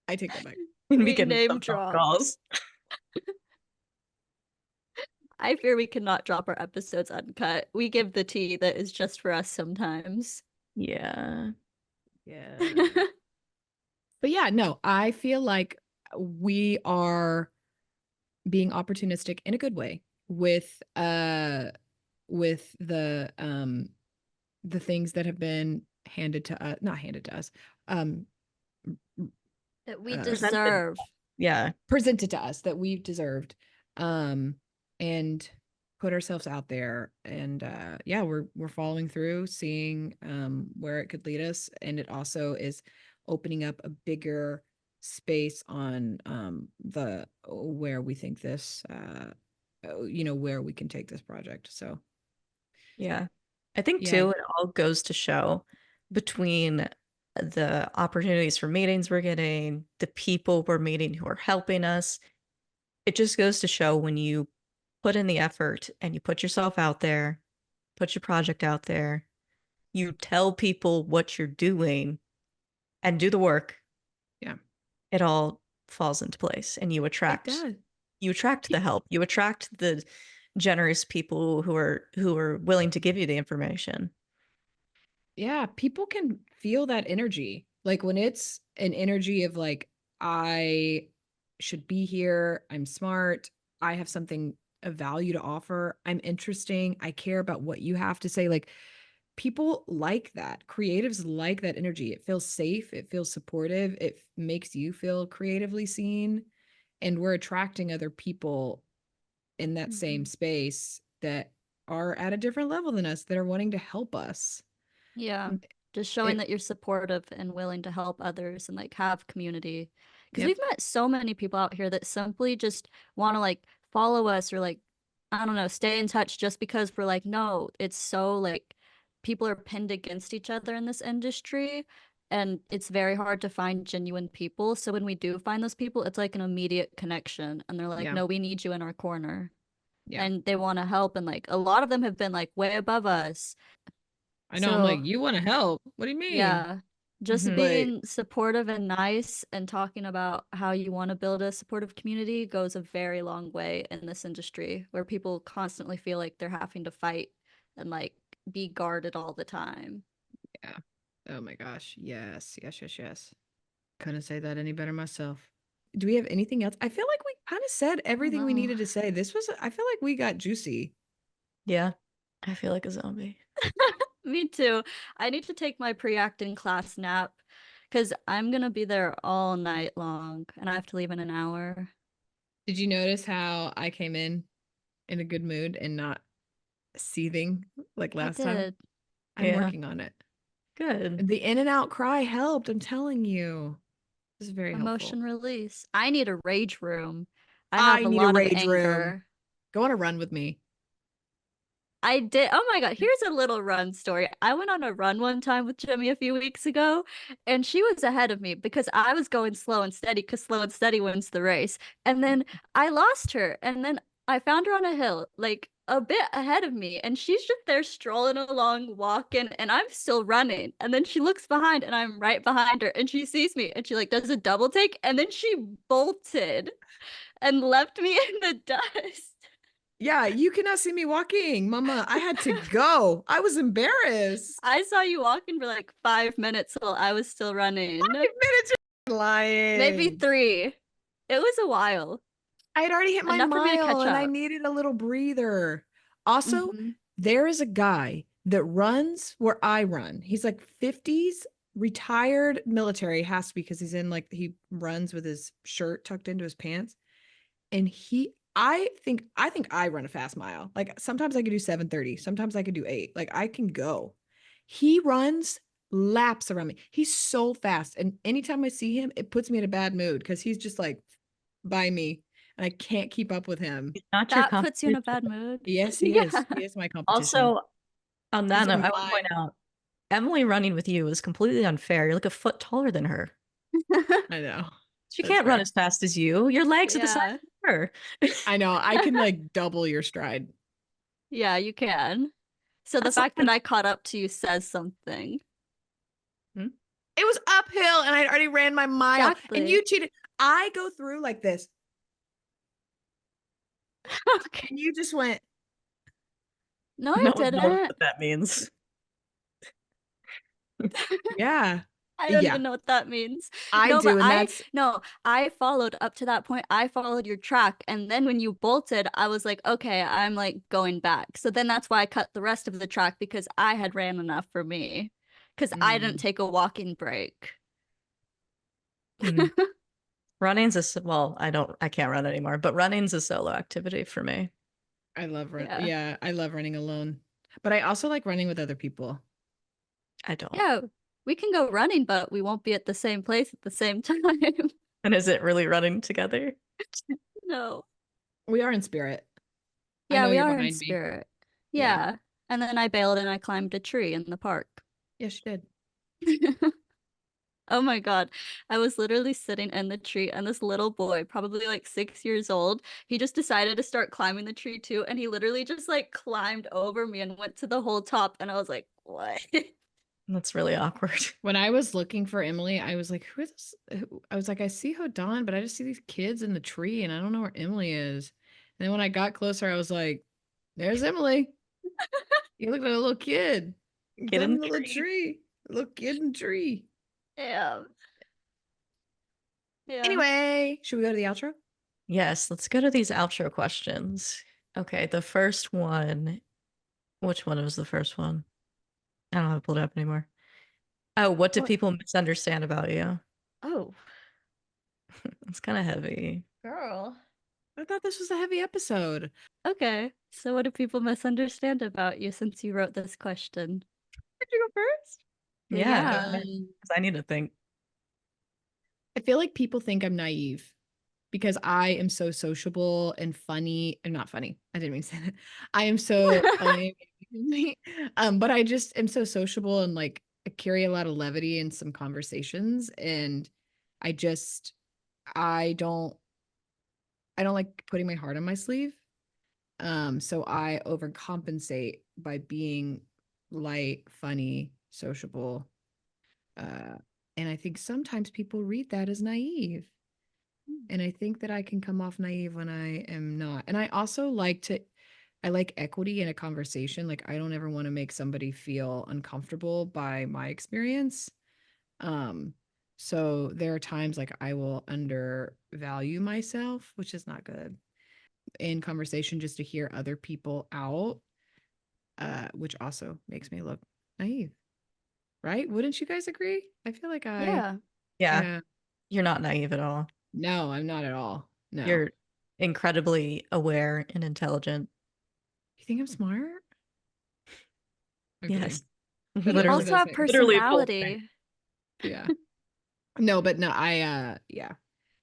I take that back. We We get name some phone drop. calls. I fear we cannot drop our episodes uncut. We give the tea that is just for us sometimes. Yeah. Yeah. But yeah, no, I feel like we are being opportunistic in a good way with the things that have been handed to us, not handed to us, That we Presented. deserve. Yeah. presented to us that we've deserved, and put ourselves out there. And yeah, we're following through, seeing where it could lead us, and it also is opening up a bigger space on the where we think this where we can take this project. So Yeah. I think yeah, too, it all goes to show between the opportunities for meetings we're getting, the people we're meeting who are helping us. It just goes to show when you put in the effort and you put yourself out there, put your project out there, you tell people what you're doing and do the work. yeah, It all falls into place and it does. you attract the help. You attract the generous people who are willing to give you the information. Yeah, people can feel that energy. Like when it's an energy of like, I should be here, I'm smart, I have something of value to offer, I'm interesting, I care about what you have to say. Like people like that. Creatives like that energy. It feels safe, it feels supportive, it makes you feel creatively seen. And we're attracting other people in that same space that are at a different level than us, that are wanting to help us. Yeah. Just showing that you're supportive and willing to help others and like have community. Because Yep. we've met so many people out here that simply just want to like follow us or like, I don't know, stay in touch just because we're like, no, it's so like people are pinned against each other in this industry. And it's very hard to find genuine people. So when we do find those people, it's like an immediate connection. And they're like, Yeah. no, we need you in our corner. Yeah. And they want to help. And like a lot of them have been like way above us. I know. I'm like, So you want to help? What do you mean? yeah, just Mhm. being supportive and nice and talking about how you want to build a supportive community goes a very long way in this industry where people constantly feel like they're having to fight and like be guarded all the time. Yeah. Oh my gosh. Yes. Yes. Yes. Yes. Couldn't say that any better myself. Do we have anything else? I feel like we kind of said everything we know. needed to say. I feel like we got juicy. Yeah. I feel like a zombie. Me too. I need to take my pre-acting class nap because I'm gonna be there all night long and I have to leave in an hour. Did you notice how I came in a good mood and not seething like I last time? did. I'm Yeah. working on it. Good. The in and out cry helped. I'm telling you. This is very Emotion helpful. release. I need a rage room. I I have a need a lot of rage room. anger. Go on a run with me. I did. Oh my God. Here's a little run story. I went on a run one time with Jimmie a few weeks ago, and she was ahead of me because I was going slow and steady because slow and steady wins the race. And then I lost her. And then I found her on a hill, like a bit ahead of me. And she's just there strolling along, walking, and I'm still running. And then she looks behind, and I'm right behind her. And she sees me, and she like does a double take. And then she bolted and left me in the dust. Yeah, you cannot see me walking, Mama. I had to go. I was embarrassed. I saw you walking for like 5 minutes while I was still running. 5 minutes, you're lying. Maybe 3. It was a while. I had already hit my Enough for me to catch mile and I up. needed a little breather. Also, Mhm. there is a guy that runs where I run. He's like 50s, retired military, has to be because he's in like he runs with his shirt tucked into his pants. And I think I run a fast mile. Like sometimes I could do 7:30, sometimes I could do 8. Like I can go. He runs laps around me. He's so fast. And anytime I see him, it puts me in a bad mood because he's just like by me and I can't keep up with him. He's not your That puts you in a competition. bad mood. Yes, he Yeah. is. He is my competition. Also, on that He's note, on I want to mine. point out Emily running with you is completely unfair. You're like a foot taller than her. I know. She That's can't run fair. as fast as you. Your legs are the size Yeah. of her. I know. I can like double your stride. Yeah, you can. So the That's fact like- that I caught up to you says something. It was uphill and I already ran my mile. Exactly. And you cheated. I go through like this. Okay. And you just went, No, I No one knows didn't. what that means. yeah. I don't Yeah. even know what that means. I No, do. but And that's I followed up to that point. I followed your track. And then when you bolted, I was like, okay, I'm like going back. So then that's why I cut the rest of the track because I had ran enough for me. Because I didn't take a walking break. Mm. Running's I can't run anymore, but running's a solo activity for me. I love running. Yeah. Yeah, I love running alone. But I also like running with other people. I don't. Yeah, we can go running, but we won't be at the same place at the same time. And is it really running together? No. We are in spirit. I Yeah, know we you're are in behind me. spirit. Yeah. Yeah. And then I bailed and I climbed a tree in the park. Yes, she did. Oh my God. I was literally sitting in the tree and this little boy, probably like 6 years old, he just decided to start climbing the tree too. And he literally just like climbed over me and went to the whole top. And I was like, what? That's really awkward. When I was looking for Emily, I was like, who is this? I was like, I see Hodan, but I just see these kids in the tree and I don't know where Emily is. And then when I got closer, I was like, there's Emily. You look like a little kid. Kid in Climbing the the little tree. tree. Little kid in the tree. Yeah. Yeah. Anyway, should we go to the outro? Yes, let's go to these outro questions. Okay, the first one. Which one was the first one? I don't have it pulled up anymore. Oh, what do What? people misunderstand about you? Oh, It's kind of heavy. girl. I thought this was a heavy episode. Okay. So what do people misunderstand about you since you wrote this question? Did you go first? Yeah, Yeah. 'cause I need to think. I feel like people think I'm naive because I am so sociable and funny. And not funny. I didn't mean to say that. I am so but I just am so sociable and like I carry a lot of levity in some conversations. And I just I don't I don't like putting my heart on my sleeve. So I overcompensate by being light, funny, sociable. And I think sometimes people read that as naive. And I think that I can come off naive when I am not. And I like equity in a conversation. Like I don't ever want to make somebody feel uncomfortable by my experience. So there are times like I will undervalue myself, which is not good in conversation just to hear other people out, which also makes me look naive. Right? Wouldn't you guys agree? I feel like Yeah. Yeah, you're not naive at all. No, I'm not at all. No. You're incredibly aware and intelligent. You think I'm smart? I'm Yes. kidding. You Literally also those have things. Literally both personality. Yeah. No, but no, yeah.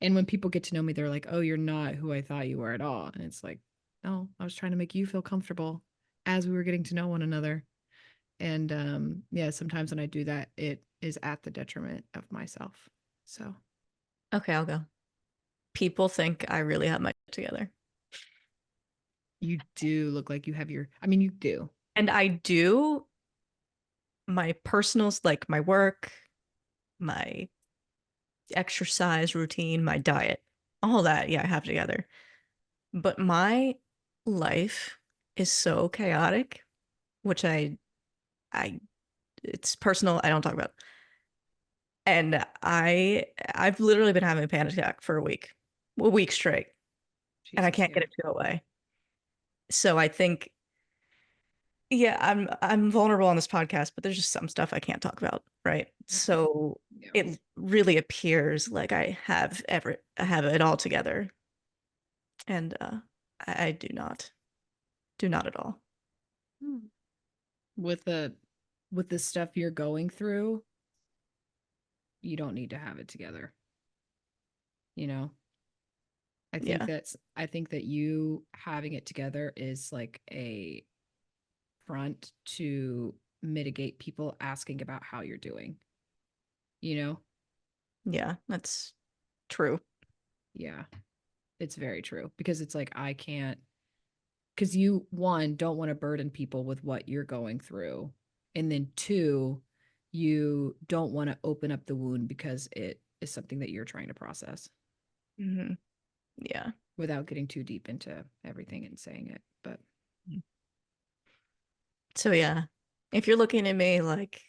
And when people get to know me, they're like, "Oh, you're not who I thought you were at all." And it's like, "No, I was trying to make you feel comfortable as we were getting to know one another." And yeah, sometimes when I do that, it is at the detriment of myself. So, Okay, I'll go. People think I really have my shit together. you do look like you have I mean, you do. And I do. My personals, like my work, my exercise routine, my diet, all that, yeah, I have together. But my life is so chaotic, which I it's personal, I don't talk about. And I've literally been having a panic attack for a week straight, and I Jesus, can't yeah. get it to go away. So I think, yeah, I'm vulnerable on this podcast, but there's just some stuff I can't talk about, right? So Yeah. it really appears like I have it all together, and I do not at all. Hmm. With the stuff you're going through, you don't need to have it together. You know? Yeah, I think that you having it together is like a front to mitigate people asking about how you're doing. You know? yeah, that's true. Yeah. It's very true because it's like I can't because you, one, don't want to burden people with what you're going through. And then two, you don't want to open up the wound because it is something that you're trying to process Mm-hmm. Yeah. without getting too deep into everything and saying it. But so yeah, if you're looking at me like,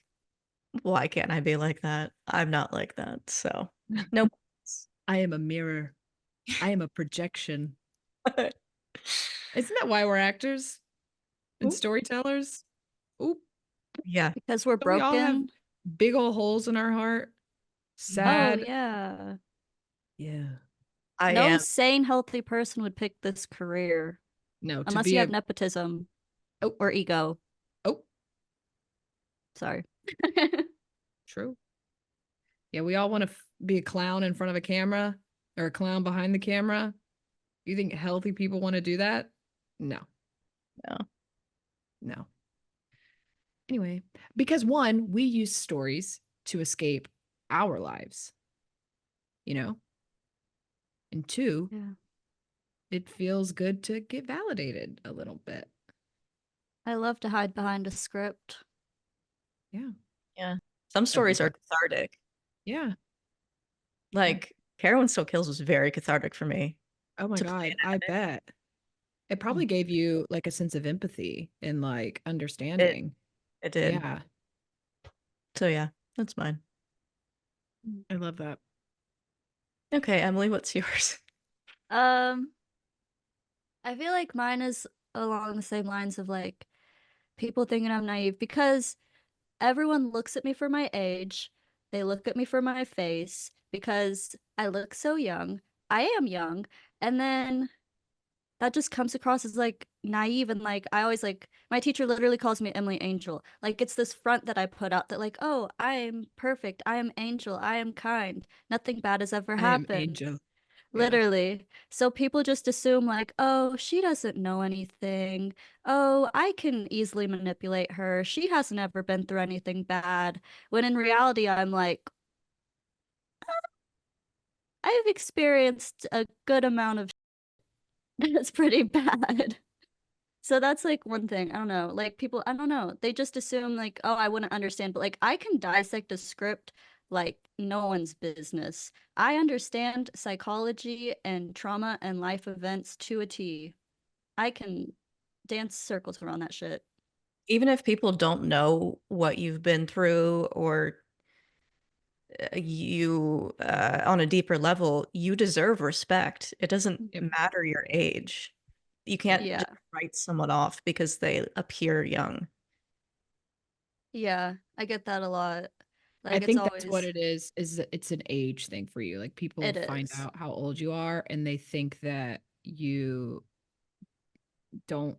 why can't I be like that? I'm not like that. So nope. I am a mirror. I am a projection. Isn't that why we're actors and Oop. storytellers? Oop. Yeah. Because we're Don't we all have broken. big old holes in our heart? Oh, Sad. yeah. Yeah. I No am. sane, healthy person would pick this career No, to unless be you a have nepotism oh or ego. oh Sorry. true. Yeah, we all want to be a clown in front of a camera or a clown behind the camera. You think healthy people want to do that? No, No. no. Anyway, because one, we use stories to escape our lives, you know, and two, Yeah. it feels good to get validated a little bit. I love to hide behind a script. Yeah. Yeah. Some stories are cathartic. Yeah. Like Carolyn Still Kills was very cathartic for me. Oh my to play God, an I addict. bet. It probably gave you like a sense of empathy and like understanding. It did. Yeah. So yeah, that's mine. I love that. Okay, Emily, what's yours? Um, I feel like mine is along the same lines of like people thinking I'm naive because everyone looks at me for my age. They look at me for my face because I look so young. I am young. And then that just comes across as like naive and like I always like my teacher literally calls me Emily Angel. Like it's this front that I put out that like, oh, I am perfect. I am Angel. I am kind. Nothing bad has ever I am happened. Angel. Yeah. Literally. So people just assume like, oh, she doesn't know anything. Oh, I can easily manipulate her. She hasn't ever been through anything bad. When in reality, I'm like, I've experienced a good amount of that's pretty bad. So that's like one thing. I don't know. Like people, I don't know. They just assume like, oh, I wouldn't understand. But like I can dissect a script like no one's business. I understand psychology and trauma and life events to a T. I can dance circles around that shit. Even if people don't know what you've been through or you on a deeper level, you deserve respect. It doesn't Yep. matter your age. You can't Yeah. just write someone off because they appear young. Yeah, I get that a lot. I Like it's think that's what always it is that it's an age thing for you. Like people it find is. out how old you are and they think that you don't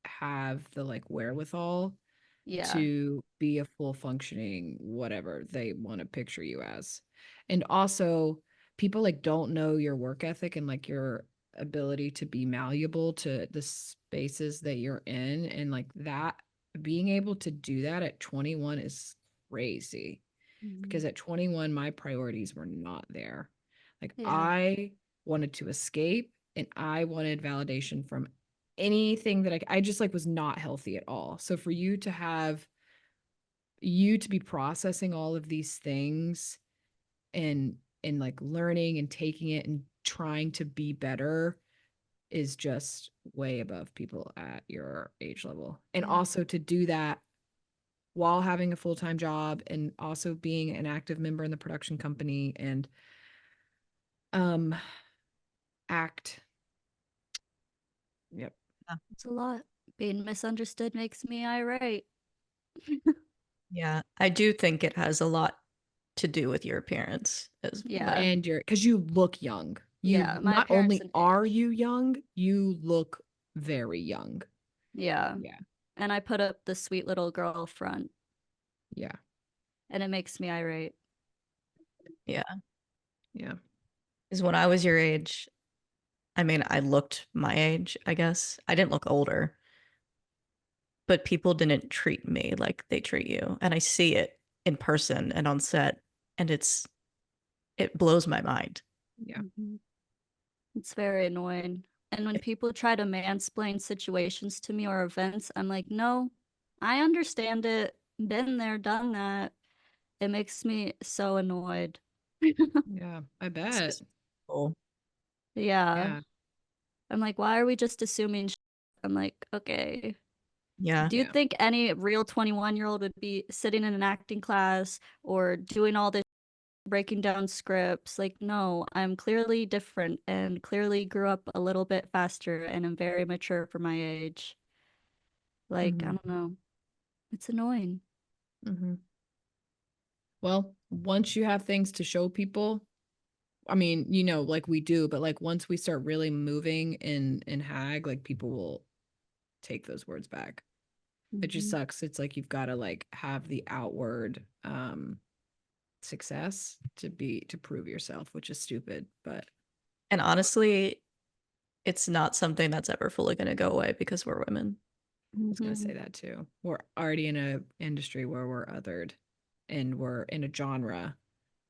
have the like wherewithal Yeah. to be a full functioning whatever they want to picture you as. And also people like don't know your work ethic and like your ability to be malleable to the spaces that you're in and like that being able to do that at 21 is crazy because Mhm. at 21 my priorities were not there. Like Yeah. I wanted to escape and I wanted validation from anything that I just like was not healthy at all. So for you to have you to be processing all of these things and like learning and taking it and trying to be better is just way above people at your age level. And Yeah. also to do that while having a full-time job and also being an active member in the production company and um act. Yep. It's a lot. Being misunderstood makes me irate. Yeah, I do think it has a lot to do with your appearance as Yeah. like And you're because you look young. You Yeah, my not appearance only and are age. you young, you look very young. Yeah. Yeah. And I put up the sweet little girl front, Yeah. and it makes me irate. yeah. Yeah. Because when I was your age, I mean, I looked my age, I guess. I didn't look older, but people didn't treat me like they treat you. And I see it in person and on set, and it blows my mind. Yeah. Mhm. It's very annoying. And when people try to mansplain situations to me or events, I'm like, no, I understand it. Been there, done that. It makes me so annoyed. Yeah, I It's bet. just cool. Yeah. Yeah. I'm like, why are we just assuming? I'm like, okay. Yeah. Do you Yeah. think any real 21-year-old would be sitting in an acting class or doing all this breaking down scripts? Like, no, I'm clearly different and clearly grew up a little bit faster and am very mature for my age. Like, I Mhm. don't know. It's annoying. Mhm. Well, once you have things to show people, I mean, you know, like we do, but like once we start really moving in Hag, like people will take those words back. It just Mhm. sucks. It's like you've got to like have the outward success to prove yourself, which is stupid, but And honestly, it's not something that's ever fully going to go away because we're women. I was gonna say Mhm. that too. We're already in a industry where we're othered, and we're in a genre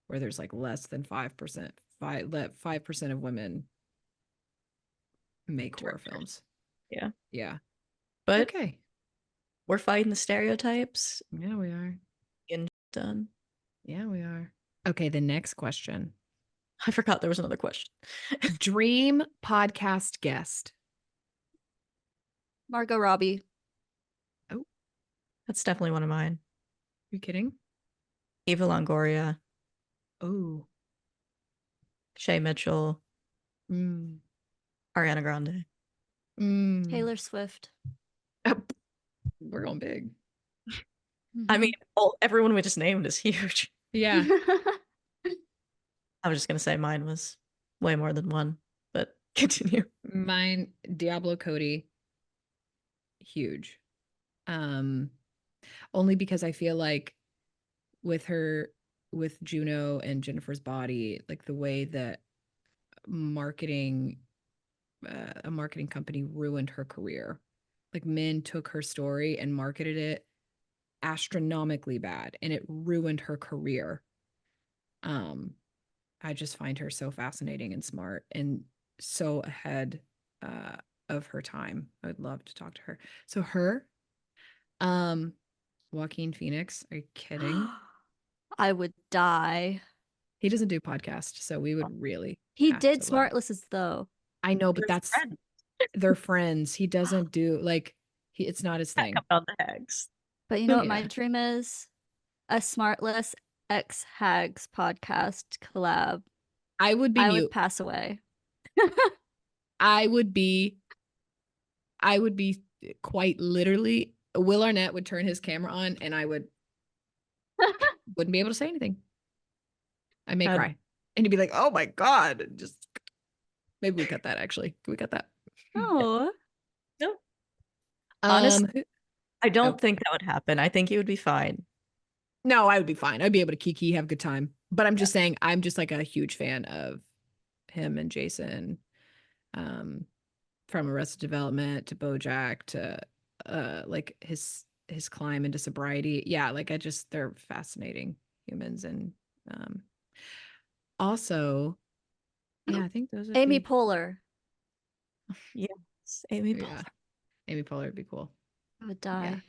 where there's like less than 5%, 5% of women make horror Directors. films. Yeah. Yeah. But Okay. we're fighting the stereotypes. Yeah, we are. Getting done. Yeah, we are. Okay, the next question. I forgot there was another question. Dream podcast guest. Margot Robbie. Oh, That's definitely one of mine. you kidding? Eva Longoria, Oh. Shay Mitchell, Mm. Ariana Grande. Mm. Taylor Swift. We're going big. I mean, Mhm. everyone we just named is huge. Yeah. I was just going to say mine was way more than one, but continue. Mine, Diablo Cody. Huge. Um, Only because I feel like with her, with Juno and Jennifer's Body, like the way that marketing, a marketing company ruined her career. Like men took her story and marketed it astronomically bad, and it ruined her career. Um, I just find her so fascinating and smart and so ahead uh, of her time. I would love to talk to her. So her, um, Joaquin Phoenix. Are you kidding? I would die. He doesn't do podcast, so we would really He have did to love. Smartlisses though. I know, but They're that's friends. they're friends. He doesn't do like it's not his That thing. comes on the Hags. But you know what Yeah. my dream is? A Smartless X Hags podcast collab. I would be I would mute. pass away. I would be quite literally Will Arnett would turn his camera on and I wouldn't be able to say anything. I may Had- cry. And he'd be like, "Oh my God." Just maybe we cut that actually. Can we cut that? Oh, No, Um honestly, I oh, don't think that would happen. I think you would be fine. no, I would be fine. I'd be able to kiki, have a good time. But I'm just saying I'm just like a huge fan of him and Jason. From Arrested Development to BoJack to like his climb into sobriety. Yeah, like they're fascinating humans and um also yeah, I think those would Amy be Poehler. Yes, Amy yeah. Poehler. Amy Poehler would be cool. I would Yeah. die.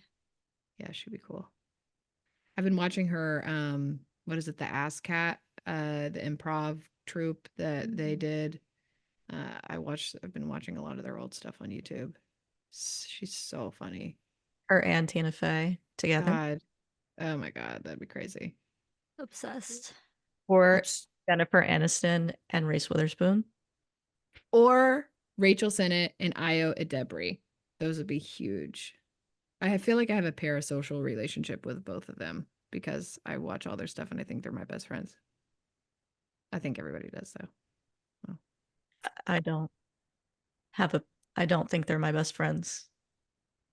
Yeah, she'd be cool. I've been watching her what is it, the Ass Cat, the improv troupe that they did. I've been watching a lot of their old stuff on YouTube. She's so funny. Her and Tina Fey together. God. Oh my God, that'd be crazy. Obsessed. Or Oops. Jennifer Aniston and Reese Witherspoon. Or Rachel Sennett and Io Adebri. Those would be huge. I feel like I have a parasocial relationship with both of them because I watch all their stuff and I think they're my best friends. I think everybody does though. Well, I don't have a I don't think they're my best friends.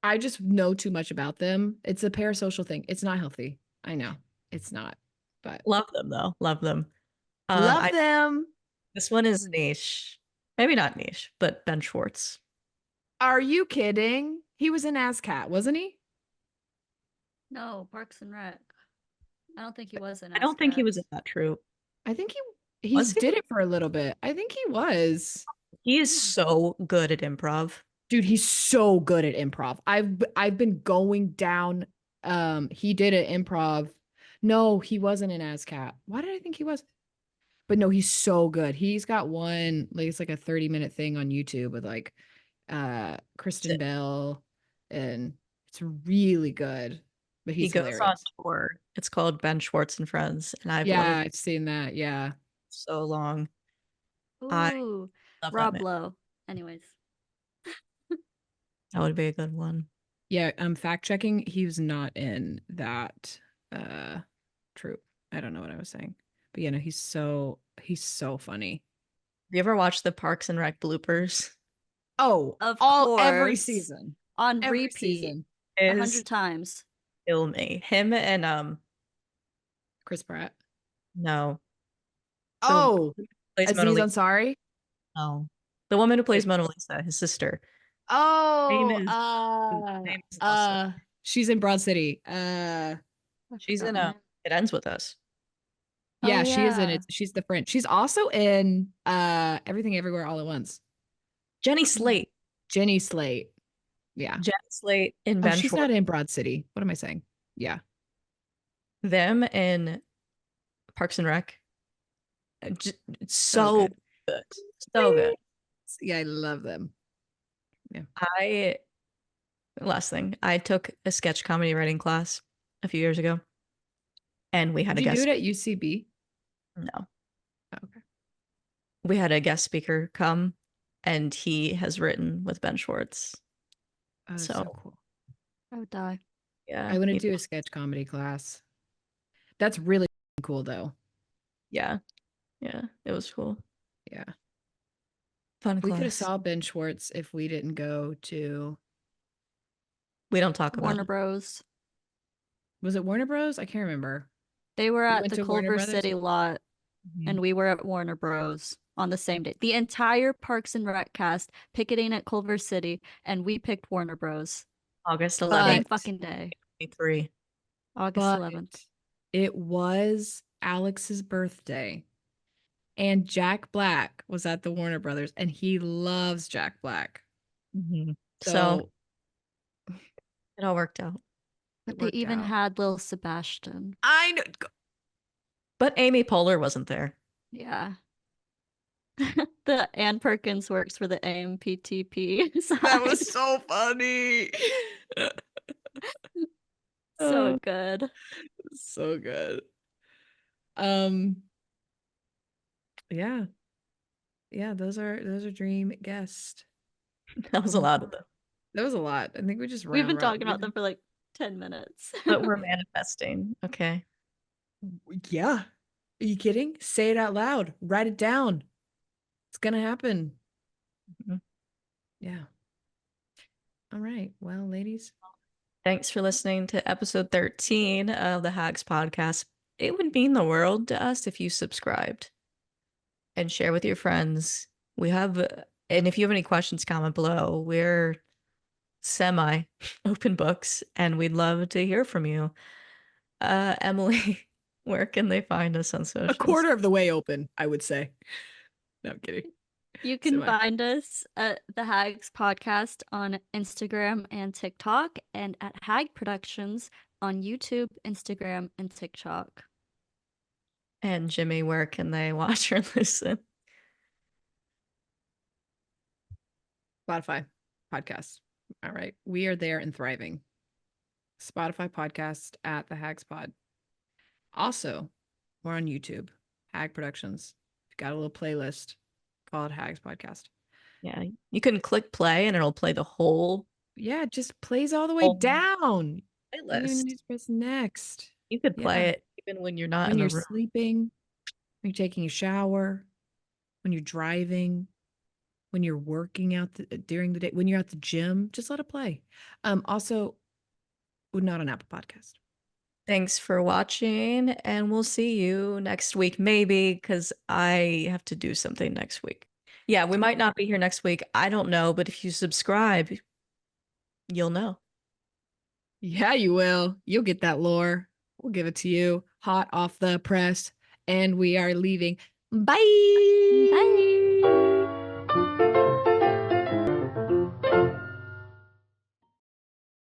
I just know too much about them. It's a parasocial thing. It's not healthy. I know. It's not. But Love them though. Love them. love them. This one is niche. Maybe not niche, but Ben Schwartz. Are you kidding? He was in ASCAT, wasn't he? No, Parks and Rec. I don't think he was in I don't think he ASCAT. was in that troupe. I think he Was he? did it for a little bit. I think he was. He is so good at improv. Dude, he's so good at improv. I've been going down. He did an improv. No, he wasn't in ASCAP. Why did I think he was? But no, he's so good. He's got one, like it's like a 30-minute thing on YouTube with like Kristen Bell, and it's really good. But He he's goes on hilarious. tour. It's called Ben Schwartz and Friends, and I've Yeah, loved it I've seen that. Yeah. so long. I Ooh, love that Rob man. Lowe. Anyways, That would be a good one. Yeah, fact checking, he was not in that troop. I don't know what I was saying. But yeah, no, he's so funny. Have you ever watched the Parks and Rec bloopers? Oh, of every course, season. on Every repeat season. 100 times. Kill me. Him and Chris Pratt. no. Oh, Plays Mona Aziz Lisa. Ansari. No. The woman who plays Mona Lisa, his sister. Oh, Name is lost. she's in Broad City. She's forgot in her name. It Ends With Us. Yeah, Oh, she is in yeah. it. She's the French. She's also in Everything Everywhere All at Once. Jenny Slate. Jenny Slate. Yeah. Jenny Slate in Oh, Ben she's Schwartz. not in Broad City. What am I saying? Yeah. Them in Parks and Rec. It's so good. So good. Yeah, I love them. Yeah. Last thing, I took a sketch comedy writing class a few years ago, and we had Did a you do guest. it at UCB? No, Oh, okay. we had a guest speaker come, and he has written with Ben Schwartz. Oh, So so cool. I would die. yeah, I want to do a sketch comedy class. That's really cool, though. yeah, it was cool. Yeah. Fun We could have class. saw Ben Schwartz if we didn't go to. We don't talk about Warner it. Bros. Was it Warner Bros? I can't remember. They were We at went the to Warner Culver Brothers? City lot, and we were at Warner Bros. On the same day. The entire Parks and Rec cast picketing at Culver City, and we picked Warner Bros. August Same 11th, fucking day. 2023. August But 11th. it was Alex's birthday, and Jack Black was at the Warner Brothers, and he loves Jack Black. So it all worked out. But they even had Lil Sebastian. I know. But Amy Poehler wasn't there. Yeah. The Ann Perkins works for the AMPTP. That was so funny. So good. So good. Yeah. Yeah, those are dream guests. That was a lot of them. That was a lot. I think we just We've been talking about them for like 10 minutes. But we're manifesting. Okay. Yeah. Are you kidding? Say it out loud. Write it down. It's gonna happen. Yeah. All right. Well, ladies. Thanks for listening to episode 13 of the Hags Podcast. It would mean the world to us if you subscribed and share with your friends. And if you have any questions, comment below. We're semi open books, and we'd love to hear from you. Emily, where can they find us on social? A quarter of the way open, I would say. No, I'm kidding. You can find us at the Hags Podcast on Instagram and TikTok, and at Hag Productions on YouTube, Instagram, and TikTok. And Jimmie, where can they watch or listen? Spotify podcast. All right. We are there and thriving. Spotify podcast at the Hags Pod. Also, we're on YouTube, Hag Productions. We've got a little playlist called Hags Podcast. Yeah, you can click play and it'll play the whole. Yeah, it just plays all the way down. Playlist. You press next. You could play it even when you're not when in you're the room. sleeping, when you're taking a shower, when you're driving, when you're working out during the day, when you're at the gym, just let it play. Also, not an Apple Podcast. Thanks for watching, and we'll see you next week, maybe, because I have to do something next week. Yeah, we might not be here next week. I don't know, but if you subscribe, you'll know. Yeah, you will. You'll get that lore. We'll give it to you hot off the press, and we are leaving. Bye. Bye.